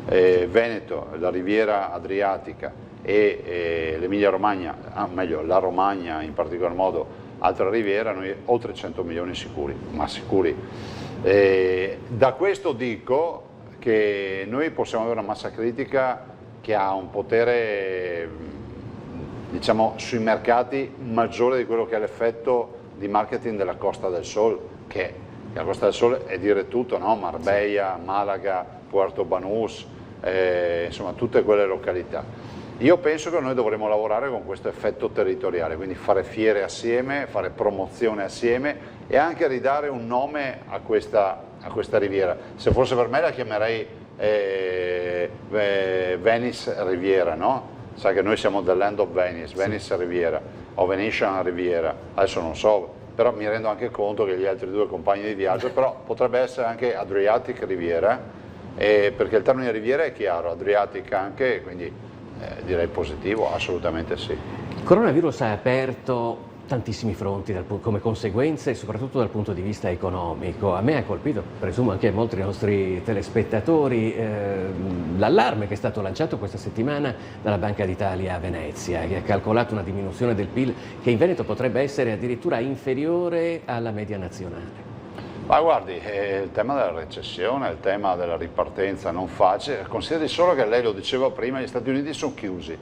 S2: Veneto, la Riviera Adriatica e l'Emilia Romagna, meglio la Romagna in particolar modo, altra Riviera, noi oltre 100 milioni sicuri, ma sicuri. Da questo dico che noi possiamo avere una massa critica che ha un potere, diciamo, sui mercati maggiore di quello che è l'effetto di marketing della Costa del Sol, che la Costa del Sol è dire tutto, no? Marbella, Malaga, Puerto Banús, insomma tutte quelle località. Io penso che noi dovremo lavorare con questo effetto territoriale, quindi fare fiere assieme, fare promozione assieme e anche ridare un nome a questa riviera. Se fosse per me la chiamerei Venice Riviera, no? Sai che noi siamo del Land of Venice, Venice Riviera o Venetian Riviera, adesso non so, però mi rendo anche conto che gli altri 2 compagni di viaggio, però potrebbe essere anche Adriatic Riviera, perché il termine Riviera è chiaro, Adriatic anche, quindi direi positivo, assolutamente sì.
S3: Il coronavirus ha aperto tantissimi fronti come conseguenze, soprattutto dal punto di vista economico. A me ha colpito, presumo anche a molti dei nostri telespettatori, l'allarme che è stato lanciato questa settimana dalla Banca d'Italia a Venezia, che ha calcolato una diminuzione del PIL che in Veneto potrebbe essere addirittura inferiore alla media nazionale.
S2: Ma guardi, il tema della recessione, il tema della ripartenza non facile, consideri solo che lei lo diceva prima, gli Stati Uniti sono chiusi.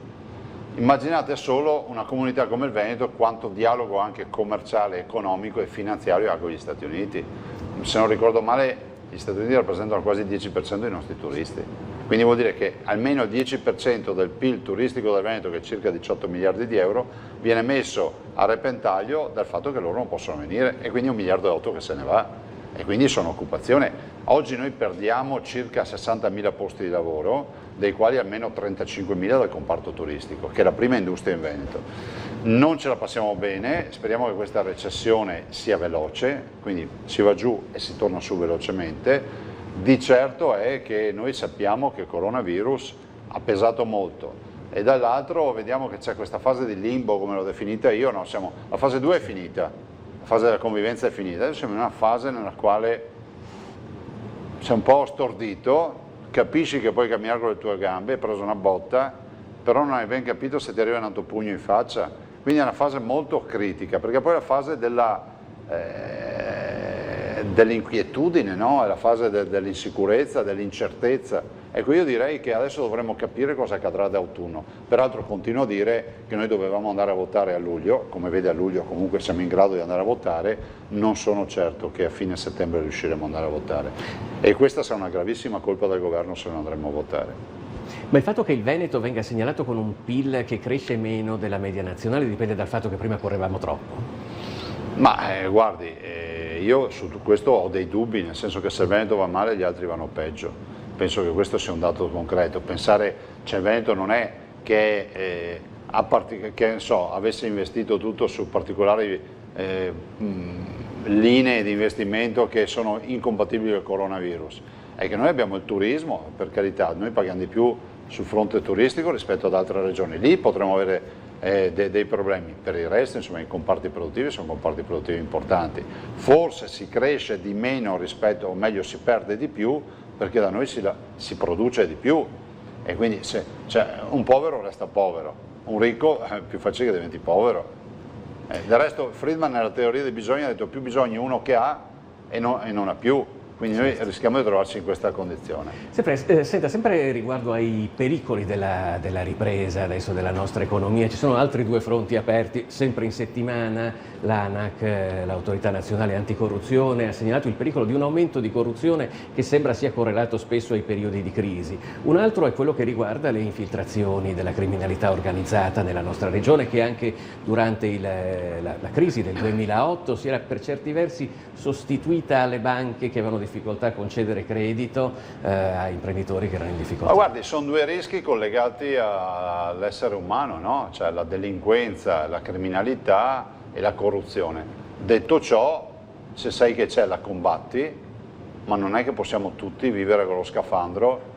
S2: Immaginate solo una comunità come il Veneto quanto dialogo anche commerciale, economico e finanziario ha con gli Stati Uniti. Se non ricordo male, gli Stati Uniti rappresentano quasi il 10% dei nostri turisti. Quindi vuol dire che almeno il 10% del PIL turistico del Veneto, che è circa 18 miliardi di euro, viene messo a repentaglio dal fatto che loro non possono venire, e quindi 1,8 miliardi che se ne va. E quindi sono occupazione. Oggi noi perdiamo circa 60.000 posti di lavoro, dei quali almeno 35.000 dal comparto turistico, che è la prima industria in Veneto. Non ce la passiamo bene, speriamo che questa recessione sia veloce, quindi si va giù e si torna su velocemente. Di certo è che noi sappiamo che il coronavirus ha pesato molto, e dall'altro vediamo che c'è questa fase di limbo, come l'ho definita io, no? La fase 2 è finita, la fase della convivenza è finita, adesso siamo in una fase nella quale sei un po' stordito, capisci che puoi camminare con le tue gambe, hai preso una botta, però non hai ben capito se ti arriva un altro pugno in faccia, quindi è una fase molto critica, perché poi è la fase dell'inquietudine, no? È la fase dell'insicurezza, dell'incertezza. Ecco, io direi che adesso dovremmo capire cosa accadrà d'autunno. Peraltro continuo a dire che noi dovevamo andare a votare a luglio, come vede a luglio comunque siamo in grado di andare a votare, non sono certo che a fine settembre riusciremo ad andare a votare. E questa sarà una gravissima colpa del governo se non andremo a votare.
S3: Ma il fatto che il Veneto venga segnalato con un PIL che cresce meno della media nazionale dipende dal fatto che prima correvamo troppo?
S2: Ma guardi, io su questo ho dei dubbi, nel senso che se il Veneto va male gli altri vanno peggio. Penso che questo sia un dato concreto. Pensare, cioè il Veneto non è che, avesse investito tutto su particolari linee di investimento che sono incompatibili con il coronavirus. È che noi abbiamo il turismo, per carità, noi paghiamo di più sul fronte turistico rispetto ad altre regioni. Lì potremo avere dei problemi. Per il resto, insomma, i comparti produttivi sono comparti produttivi importanti. Forse si cresce di meno rispetto, o meglio si perde di più, perché da noi si produce di più e quindi un povero resta povero, un ricco è più facile che diventi povero. Del resto Friedman nella teoria dei bisogni ha detto più bisogni uno che ha e non ha più. Quindi noi rischiamo di trovarci in questa condizione.
S3: Senta, sempre riguardo ai pericoli della ripresa adesso della nostra economia, ci sono altri due fronti aperti, sempre in settimana l'ANAC, l'Autorità Nazionale Anticorruzione, ha segnalato il pericolo di un aumento di corruzione che sembra sia correlato spesso ai periodi di crisi. Un altro è quello che riguarda le infiltrazioni della criminalità organizzata nella nostra regione, che anche durante la crisi del 2008 si era per certi versi sostituita alle banche che avevano difficoltà a concedere credito a imprenditori che erano in difficoltà.
S2: Ma guardi, sono due rischi collegati all'essere umano, no? Cioè la delinquenza, la criminalità e la corruzione. Detto ciò, se sai che c'è la combatti, ma non è che possiamo tutti vivere con lo scafandro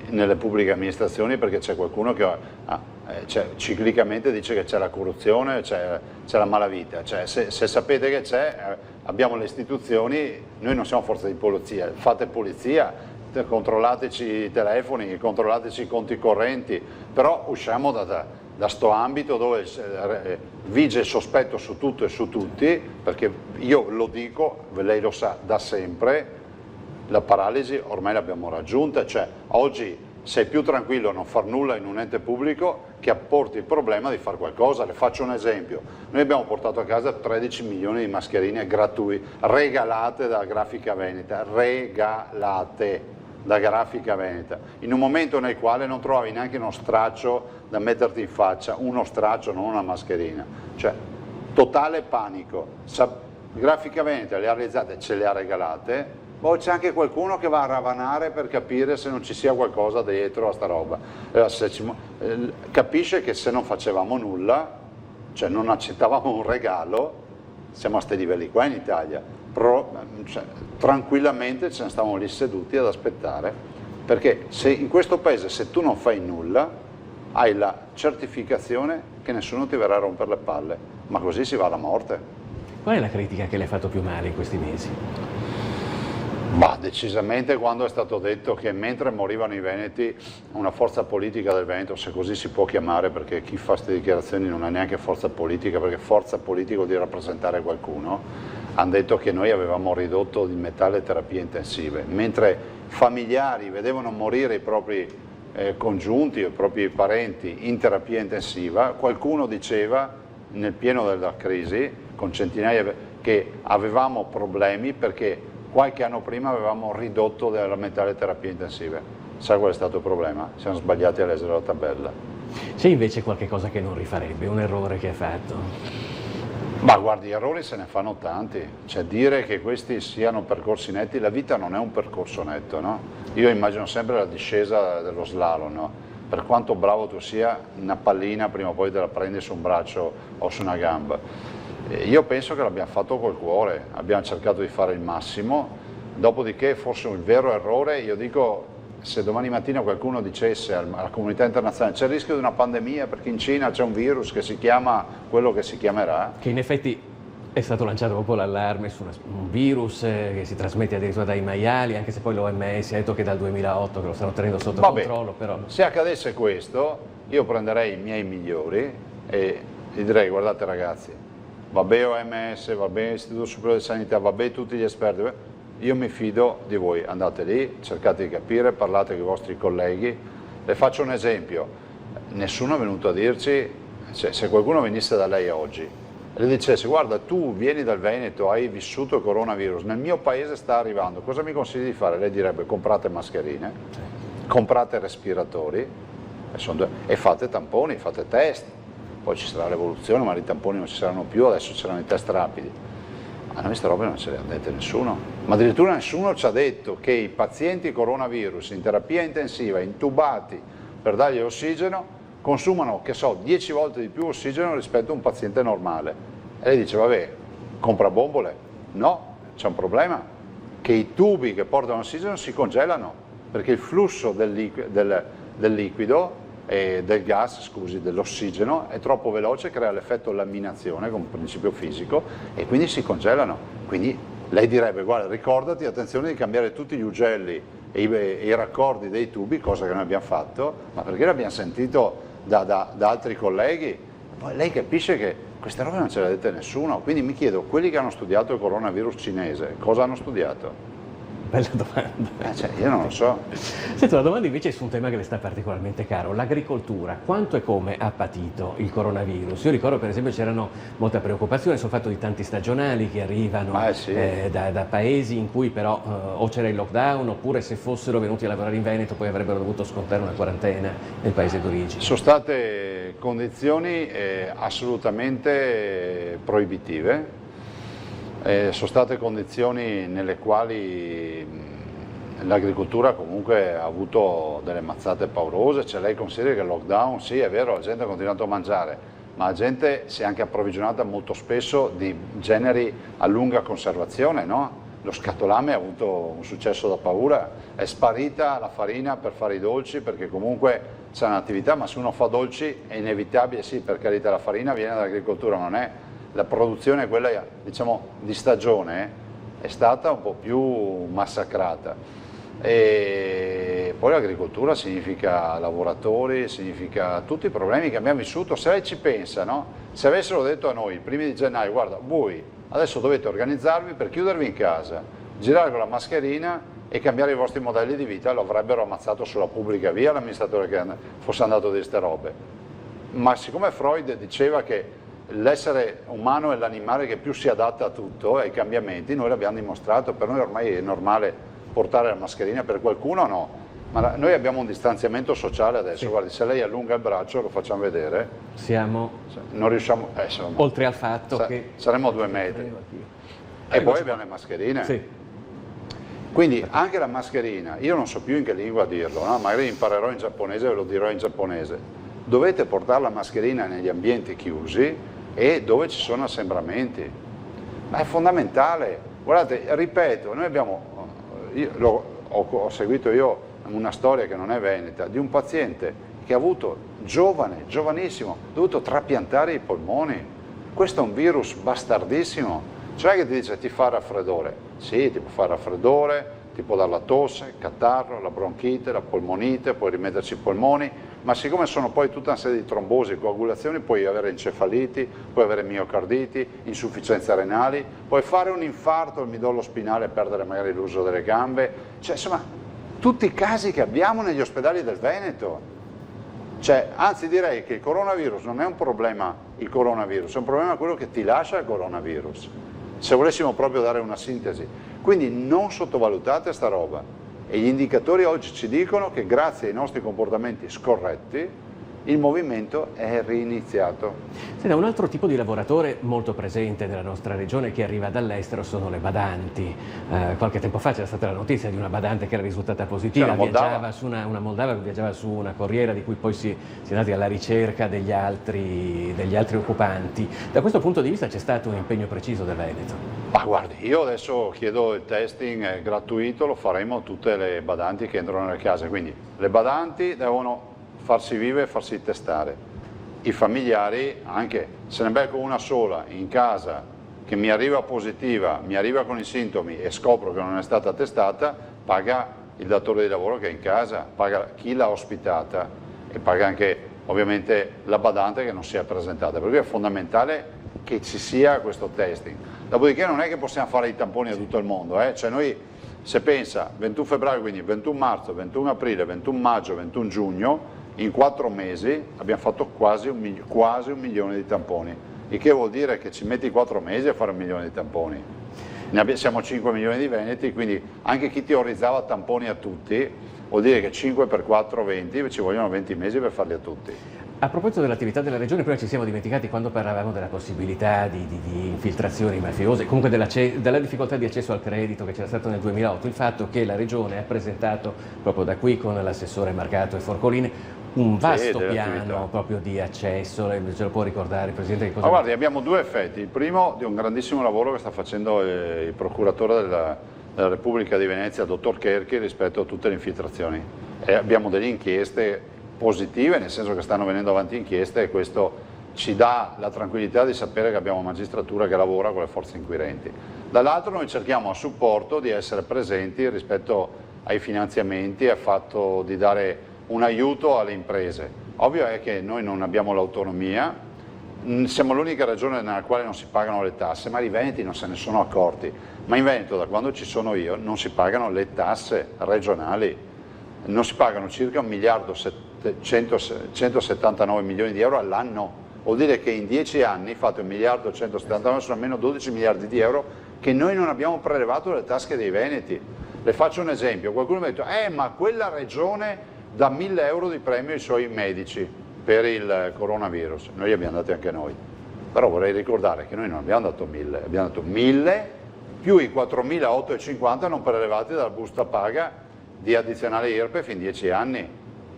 S2: nelle pubbliche amministrazioni perché c'è qualcuno che ciclicamente dice che c'è la corruzione, c'è la malavita. Cioè, se sapete che c'è, abbiamo le istituzioni, noi non siamo forza di polizia, fate polizia, controllateci i telefoni, controllateci i conti correnti, però usciamo da sto ambito dove vige il sospetto su tutto e su tutti, perché io lo dico, lei lo sa da sempre, la paralisi ormai l'abbiamo raggiunta, cioè oggi sei più tranquillo a non far nulla in un ente pubblico che a porti il problema di fare qualcosa. Le faccio un esempio, noi abbiamo portato a casa 13 milioni di mascherine gratuite, regalate da Grafica Veneta, in un momento nel quale non trovavi neanche uno straccio da metterti in faccia, uno straccio, non una mascherina, cioè totale panico. Grafica Veneta le ha realizzate, ce le ha regalate. Poi c'è anche qualcuno che va a ravanare per capire se non ci sia qualcosa dietro a sta roba. Capisce che se non facevamo nulla, cioè non accettavamo un regalo, siamo a sti livelli qua in Italia, tranquillamente ce ne stavamo lì seduti ad aspettare, perché se in questo paese se tu non fai nulla hai la certificazione che nessuno ti verrà a rompere le palle, ma così si va alla morte.
S3: Qual è la critica che le ha fatto più male in questi mesi?
S2: Ma decisamente quando è stato detto che mentre morivano i veneti, una forza politica del Veneto, se così si può chiamare, perché chi fa queste dichiarazioni non ha neanche forza politica, perché forza politica vuol dire rappresentare qualcuno, hanno detto che noi avevamo ridotto il metallo terapie intensive, mentre familiari vedevano morire i propri congiunti o i propri parenti in terapia intensiva, qualcuno diceva nel pieno della crisi, con centinaia, che avevamo problemi perché qualche anno prima avevamo ridotto la metà delle terapie intensive. Sa qual è stato il problema? Siamo sbagliati a leggere la tabella.
S3: C'è invece qualche cosa che non rifarebbe, un errore che ha fatto?
S2: Ma guardi, errori se ne fanno tanti, cioè dire che questi siano percorsi netti, la vita non è un percorso netto, no? Io immagino sempre la discesa dello slalom, no? Per quanto bravo tu sia, una pallina prima o poi te la prendi su un braccio o su una gamba. Io penso che l'abbiamo fatto col cuore, abbiamo cercato di fare il massimo, dopodiché forse il vero errore, io dico, se domani mattina qualcuno dicesse alla comunità internazionale c'è il rischio di una pandemia perché in Cina c'è un virus che si chiama quello che si chiamerà.
S3: Che in effetti è stato lanciato dopo l'allarme su un virus che si trasmette addirittura dai maiali, anche se poi l'OMS ha detto che dal 2008 che lo stanno tenendo sotto controllo. Però
S2: se accadesse questo, io prenderei i miei migliori e gli direi guardate ragazzi, va bene OMS, va bene Istituto Superiore di Sanità, va bene tutti gli esperti, io mi fido di voi, andate lì, cercate di capire, parlate con i vostri colleghi. Le faccio un esempio, nessuno è venuto a dirci, se qualcuno venisse da lei oggi e le dicesse guarda tu vieni dal Veneto, hai vissuto il coronavirus, nel mio paese sta arrivando, cosa mi consigli di fare? Lei direbbe comprate mascherine, comprate respiratori e fate tamponi, fate test, poi ci sarà l'evoluzione, ma i tamponi non ci saranno più, adesso c'erano i test rapidi. A noi queste robe non ce le ha dette nessuno, ma addirittura nessuno ci ha detto che i pazienti coronavirus in terapia intensiva, intubati per dargli ossigeno, consumano, che so, 10 volte di più ossigeno rispetto a un paziente normale. E lei dice, vabbè, compra bombole? No, c'è un problema, che i tubi che portano ossigeno si congelano, perché il flusso del liquido e del gas, scusi, dell'ossigeno è troppo veloce, crea l'effetto laminazione come principio fisico e quindi si congelano. Quindi lei direbbe, guarda, ricordati, attenzione di cambiare tutti gli ugelli e i raccordi dei tubi, cosa che noi abbiamo fatto, ma perché l'abbiamo sentito da altri colleghi. Poi lei capisce che queste robe non ce le ha dette nessuno, quindi mi chiedo, quelli che hanno studiato il coronavirus cinese, cosa hanno studiato?
S16: Bella domanda.
S2: Io non lo so.
S16: Senta, la domanda invece è su un tema che le sta particolarmente caro, l'agricoltura. Quanto e come ha patito il coronavirus? Io ricordo per esempio c'erano molta preoccupazione sul fatto di tanti stagionali che arrivano da paesi in cui però o c'era il lockdown oppure se fossero venuti a lavorare in Veneto poi avrebbero dovuto scontare una quarantena nel paese d'origine.
S2: Sono state condizioni assolutamente proibitive. Sono state condizioni nelle quali l'agricoltura comunque ha avuto delle mazzate paurose, cioè lei considera che il lockdown, sì è vero, la gente ha continuato a mangiare, ma la gente si è anche approvvigionata molto spesso di generi a lunga conservazione, no? Lo scatolame ha avuto un successo da paura, è sparita la farina per fare i dolci perché comunque c'è un'attività, ma se uno fa dolci è inevitabile, sì per carità la farina viene dall'agricoltura, non è la produzione, quella diciamo di stagione, è stata un po' più massacrata. E poi l'agricoltura significa lavoratori, significa tutti i problemi che abbiamo vissuto. Se lei ci pensa, no? Se avessero detto a noi i primi di gennaio, guarda, voi adesso dovete organizzarvi per chiudervi in casa, girare con la mascherina e cambiare i vostri modelli di vita, lo avrebbero ammazzato sulla pubblica via l'amministratore che fosse andato di queste robe. Ma siccome Freud diceva che l'essere umano è l'animale che più si adatta a tutto, ai cambiamenti, noi l'abbiamo dimostrato, per noi ormai è normale portare la mascherina, per qualcuno no, ma noi abbiamo un distanziamento sociale adesso, sì. Guardi, se lei allunga il braccio, lo facciamo vedere, non riusciamo,
S16: oltre al fatto che
S2: saremo a 2 metri, e poi abbiamo le mascherine. Sì. Quindi anche la mascherina, io non so più in che lingua dirlo, no? Magari imparerò in giapponese e ve lo dirò in giapponese, dovete portare la mascherina negli ambienti chiusi e dove ci sono assembramenti, ma è fondamentale. Guardate, ripeto, noi abbiamo, ho seguito io una storia che non è veneta, di un paziente che ha avuto, giovanissimo, ha dovuto trapiantare i polmoni. Questo è un virus bastardissimo, cioè che ti dice ti fa raffreddore, sì, ti può fare raffreddore, ti può dare la tosse, il catarro, la bronchite, la polmonite, puoi rimetterci i polmoni, ma siccome sono poi tutta una serie di trombosi e coagulazioni, puoi avere encefaliti, puoi avere miocarditi, insufficienze renali, puoi fare un infarto al midollo spinale e perdere magari l'uso delle gambe, cioè insomma tutti i casi che abbiamo negli ospedali del Veneto. Cioè, anzi direi che il coronavirus non è un problema il coronavirus, è un problema quello che ti lascia il coronavirus, se volessimo proprio dare una sintesi. Quindi non sottovalutate sta roba. E gli indicatori oggi ci dicono che grazie ai nostri comportamenti scorretti il movimento è riniziato.
S16: Senta, un altro tipo di lavoratore molto presente nella nostra regione che arriva dall'estero sono le badanti. Qualche tempo fa c'era stata la notizia di una badante che era risultata positiva, viaggiava su una moldava che viaggiava su una corriera di cui poi si è andati alla ricerca degli altri occupanti. Da questo punto di vista c'è stato un impegno preciso del Veneto?
S2: Ma guardi, io adesso chiedo il testing gratuito, lo faremo a tutte le badanti che entrano nelle case, quindi le badanti devono farsi vive e farsi testare. I familiari anche, se ne becco una sola in casa che mi arriva positiva, mi arriva con i sintomi e scopro che non è stata testata, paga il datore di lavoro che è in casa, paga chi l'ha ospitata e paga anche ovviamente la badante che non si è presentata. Per cui è fondamentale che ci sia questo testing. Dopodiché non è che possiamo fare i tamponi a tutto il mondo, cioè noi, se pensa 21 febbraio, quindi 21 marzo, 21 aprile, 21 maggio, 21 giugno, in 4 mesi abbiamo fatto quasi un milione di tamponi, il che vuol dire che ci metti 4 mesi a fare 1 milione di tamponi. Siamo 5 milioni di veneti, quindi anche chi teorizzava tamponi a tutti, vuol dire che 5 per 4, 20, ci vogliono 20 mesi per farli a tutti.
S16: A proposito dell'attività della Regione, prima ci siamo dimenticati quando parlavamo della possibilità di infiltrazioni mafiose, comunque della difficoltà di accesso al credito che c'era stato nel 2008, il fatto che la Regione ha presentato proprio da qui con l'assessore Marcato e Forcolini un vasto piano proprio di accesso, ce lo può ricordare Presidente? Che cosa...
S2: Ma guardi, abbiamo 2 effetti, il primo di un grandissimo lavoro che sta facendo il procuratore della Repubblica di Venezia, il dottor Cherchi, rispetto a tutte le infiltrazioni, e abbiamo delle inchieste positive, nel senso che stanno venendo avanti inchieste, e questo ci dà la tranquillità di sapere che abbiamo magistratura che lavora con le forze inquirenti. Dall'altro noi cerchiamo a supporto di essere presenti rispetto ai finanziamenti, al fatto di dare un aiuto alle imprese. Ovvio è che noi non abbiamo l'autonomia, siamo l'unica regione nella quale non si pagano le tasse, ma i veneti non se ne sono accorti, ma in Veneto da quando ci sono io non si pagano le tasse regionali, non si pagano circa 1 miliardo 179 milioni di euro all'anno, vuol dire che in 10 anni fate 1 miliardo 179, sono almeno 12 miliardi di euro che noi non abbiamo prelevato dalle tasche dei veneti. Le faccio un esempio, qualcuno mi ha detto ma quella regione dà 1.000 euro di premio ai suoi medici per il coronavirus, noi li abbiamo dati anche noi, però vorrei ricordare che noi non abbiamo dato 1.000, abbiamo dato 1.000 più i 4.850 non prelevati dalla busta paga di addizionale IRPEF in 10 anni.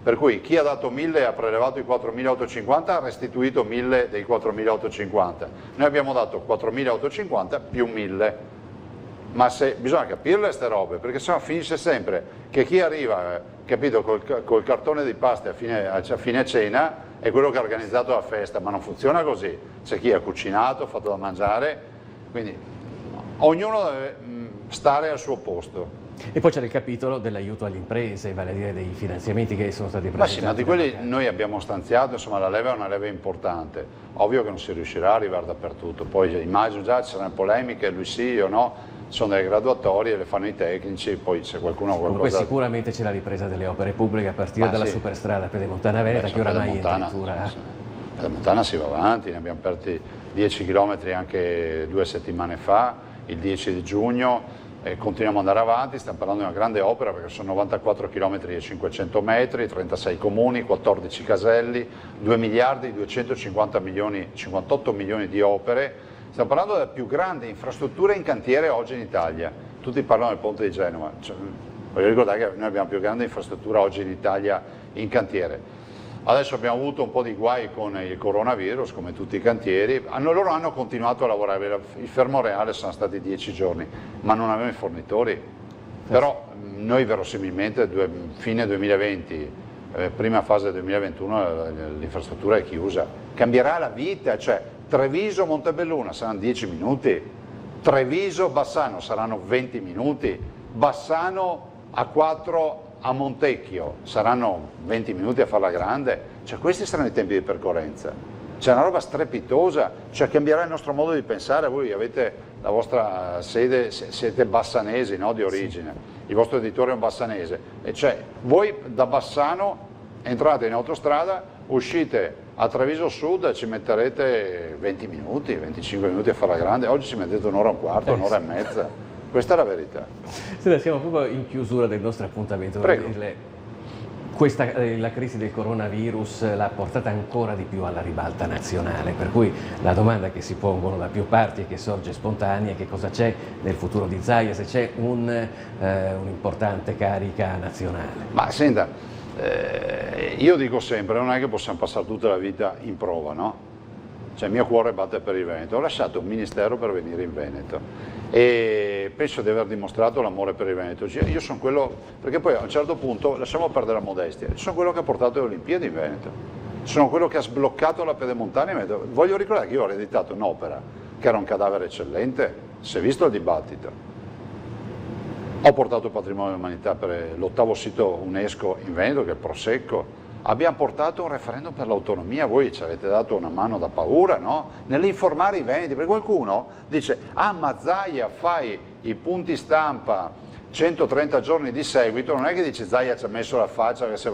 S2: Per cui chi ha dato 1.000 e ha prelevato i 4.850 ha restituito 1.000 dei 4.850. Noi abbiamo dato 4.850 più 1.000. Ma bisogna capirle queste robe, perché sennò finisce sempre che chi arriva, capito, col cartone di pasta a fine cena è quello che ha organizzato la festa, ma non funziona così. C'è chi ha cucinato, fatto da mangiare, quindi ognuno deve stare al suo posto.
S16: E poi c'è il capitolo dell'aiuto alle imprese, vale a dire dei finanziamenti che sono stati presentati.
S2: Ma sì, ma di quelli noi abbiamo stanziato, insomma la leva è una leva importante, ovvio che non si riuscirà a arrivare dappertutto, poi immagino già ci saranno polemiche, lui sì, io no, sono delle graduatorie, le fanno i tecnici, poi se qualcuno ha qualcosa...
S16: Comunque sicuramente c'è la ripresa delle opere pubbliche a partire dalla superstrada Pedemontana Veneta, che oramai è addirittura...
S2: Pedemontana si va avanti, ne abbiamo aperti 10 km anche 2 settimane fa, il 10 di giugno, continuiamo ad andare avanti, stiamo parlando di una grande opera perché sono 94 km e 500 metri, 36 comuni, 14 caselli, 2 miliardi, 250 milioni, 58 milioni di opere, stiamo parlando della più grande infrastruttura in cantiere oggi in Italia, tutti parlano del ponte di Genova, voglio ricordare che noi abbiamo la più grande infrastruttura oggi in Italia in cantiere. Adesso abbiamo avuto un po' di guai con il coronavirus, come tutti i cantieri, loro hanno continuato a lavorare, il fermo reale sono stati 10 giorni, ma non avevano i fornitori, però noi verosimilmente fine 2020, prima fase del 2021 l'infrastruttura è chiusa, cambierà la vita, cioè Treviso-Montebelluna saranno 10 minuti, Treviso-Bassano saranno 20 minuti, Bassano a 4 a Montecchio saranno 20 minuti a farla grande, cioè questi saranno i tempi di percorrenza, c'è una roba strepitosa, cioè cambierà il nostro modo di pensare. Voi avete la vostra sede, siete bassanesi, no, di origine, sì. Il vostro editore è un bassanese, e cioè voi da Bassano entrate in autostrada, uscite a Treviso Sud e ci metterete 20 minuti, 25 minuti a farla grande, oggi ci mettete un'ora e un quarto, un'ora e mezza. Questa è la verità.
S16: Senta, siamo proprio in chiusura del nostro appuntamento.
S2: Prego.
S16: La crisi del coronavirus l'ha portata ancora di più alla ribalta nazionale, per cui la domanda che si pongono da più parti e che sorge spontanea è che cosa c'è nel futuro di Zaia, se c'è un'importante carica nazionale.
S2: Ma senta, io dico sempre, non è che possiamo passare tutta la vita in prova, no? Cioè il mio cuore batte per il Veneto, ho lasciato un ministero per venire in Veneto e penso di aver dimostrato l'amore per il Veneto. Io sono quello, perché poi a un certo punto, lasciamo perdere la modestia, sono quello che ha portato le Olimpiadi in Veneto, sono quello che ha sbloccato la Pedemontana in Veneto. Voglio ricordare che io ho ereditato un'opera che era un cadavere eccellente, si è visto il dibattito. Ho portato il patrimonio dell'umanità per l'8° sito UNESCO in Veneto, che è il Prosecco. abbiamo portato un referendum per l'autonomia, voi ci avete dato una mano da paura, no? Nell'informare i veneti, perché qualcuno dice, ma Zaia fai i punti stampa 130 giorni di seguito, non è che dice Zaia ci ha messo la faccia che se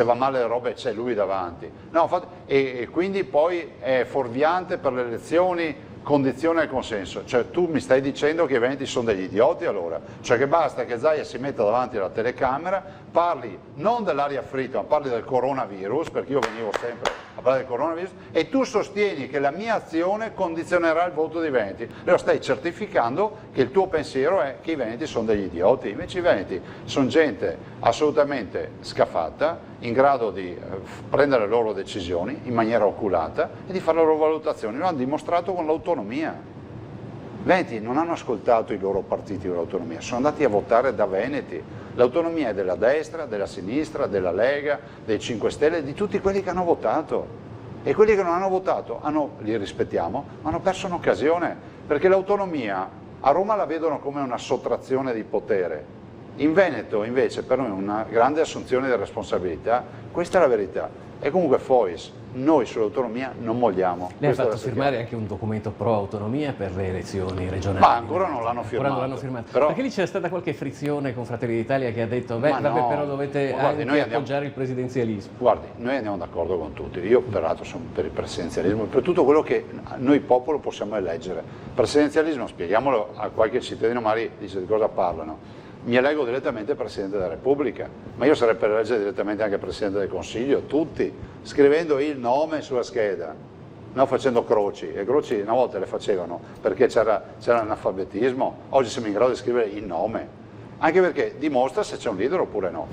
S2: va male le robe c'è lui davanti, no, e quindi poi è fuorviante per le elezioni, condizione il consenso, cioè tu mi stai dicendo che i veneti sono degli idioti allora, cioè che basta che Zaia si metta davanti alla telecamera, parli non dell'aria fritta ma parli del coronavirus, perché io venivo sempre a parlare del coronavirus, e tu sostieni che la mia azione condizionerà il voto dei veneti, allora stai certificando che il tuo pensiero è che i veneti sono degli idioti, invece i veneti sono gente assolutamente scafatta, in grado di prendere le loro decisioni in maniera oculata e di fare le loro valutazioni, lo hanno dimostrato con l'autonomia. I veneti non hanno ascoltato i loro partiti dell'autonomia, sono andati a votare da veneti. L'autonomia è della destra, della sinistra, della Lega, dei 5 Stelle, di tutti quelli che hanno votato. E quelli che non hanno votato, li rispettiamo, ma hanno perso un'occasione, perché l'autonomia a Roma la vedono come una sottrazione di potere. In Veneto invece per noi è una grande assunzione di responsabilità, questa è la verità. E comunque Fois, noi sull'autonomia non molliamo.
S16: Lei ha fatto firmare anche un documento pro autonomia per le elezioni regionali.
S2: Ma ancora non l'hanno firmato.
S16: Ancora non l'hanno firmato.
S2: Però...
S16: Perché lì c'è stata qualche frizione con Fratelli d'Italia che ha detto, però dovete anche appoggiare il presidenzialismo.
S2: Guardi, noi andiamo d'accordo con tutti. Io peraltro sono per il presidenzialismo, per tutto quello che noi popolo possiamo eleggere. Presidenzialismo, spieghiamolo a qualche cittadino, magari dice di cosa parlano. Mi eleggo direttamente Presidente della Repubblica, ma io sarei per eleggere direttamente anche Presidente del Consiglio, tutti, scrivendo il nome sulla scheda, non facendo croci, e croci una volta le facevano perché c'era l'analfabetismo, oggi siamo in grado di scrivere il nome, anche perché dimostra se c'è un leader oppure no.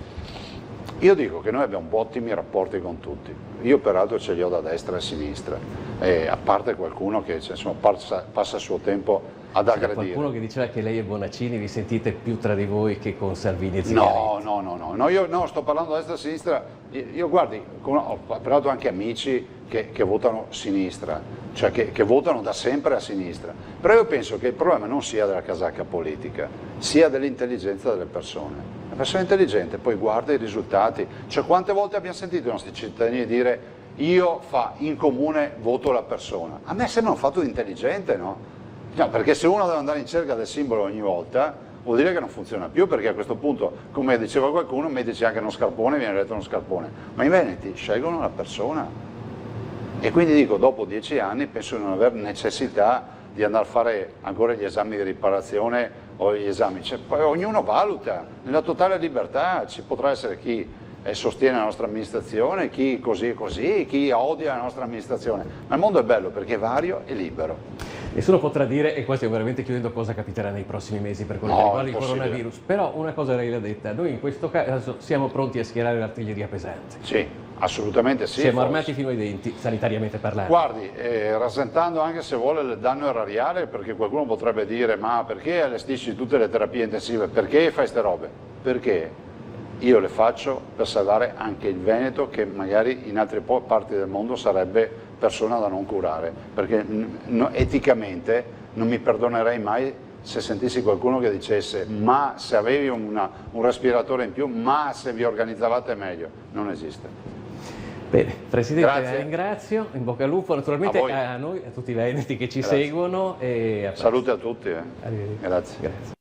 S2: Io dico che noi abbiamo ottimi rapporti con tutti, io peraltro ce li ho da destra e a sinistra, a parte qualcuno che insomma, passa il suo tempo ad aggredire.
S16: Qualcuno che diceva che lei e Bonaccini vi sentite più tra di voi che con Salvini e
S2: Zingaretti. No, io sto parlando da destra e a sinistra, io guardi, ho parlato anche amici che votano sinistra, cioè che votano da sempre a sinistra, però io penso che il problema non sia della casacca politica, sia dell'intelligenza delle persone. La persona intelligente poi guarda i risultati, cioè quante volte abbiamo sentito i nostri cittadini dire io in comune voto la persona, a me sembra un fatto di intelligente, no? No, perché se uno deve andare in cerca del simbolo ogni volta vuol dire che non funziona più, perché a questo punto, come diceva qualcuno, medici anche uno scarpone, viene eletto uno scarpone, ma i veneti scelgono la persona e quindi dico, dopo 10 anni penso di non aver necessità di andare a fare ancora gli esami di riparazione o gli esami, cioè, poi ognuno valuta, nella totale libertà, ci potrà essere chi sostiene la nostra amministrazione, chi così e così, chi odia la nostra amministrazione, ma il mondo è bello perché è vario e libero.
S16: Nessuno potrà dire, e qua stiamo veramente chiudendo, cosa capiterà nei prossimi mesi per quello che riguarda il coronavirus, però una cosa lei l'ha detta, noi in questo caso siamo pronti a schierare l'artiglieria pesante.
S2: Sì, assolutamente sì.
S16: Siamo armati fino ai denti, sanitariamente parlando.
S2: Guardi, rasentando anche se vuole il danno erariale, perché qualcuno potrebbe dire, ma perché allestisci tutte le terapie intensive, perché fai queste robe? Perché io le faccio per salvare anche il Veneto, che magari in altre parti del mondo sarebbe persona da non curare, perché eticamente non mi perdonerei mai se sentissi qualcuno che dicesse ma se avevi un respiratore in più, ma se vi organizzavate meglio. Non esiste.
S16: Bene, Presidente, la ringrazio, in bocca al lupo naturalmente a noi, a tutti i veneti che ci seguono. E
S2: salute a tutti. Grazie.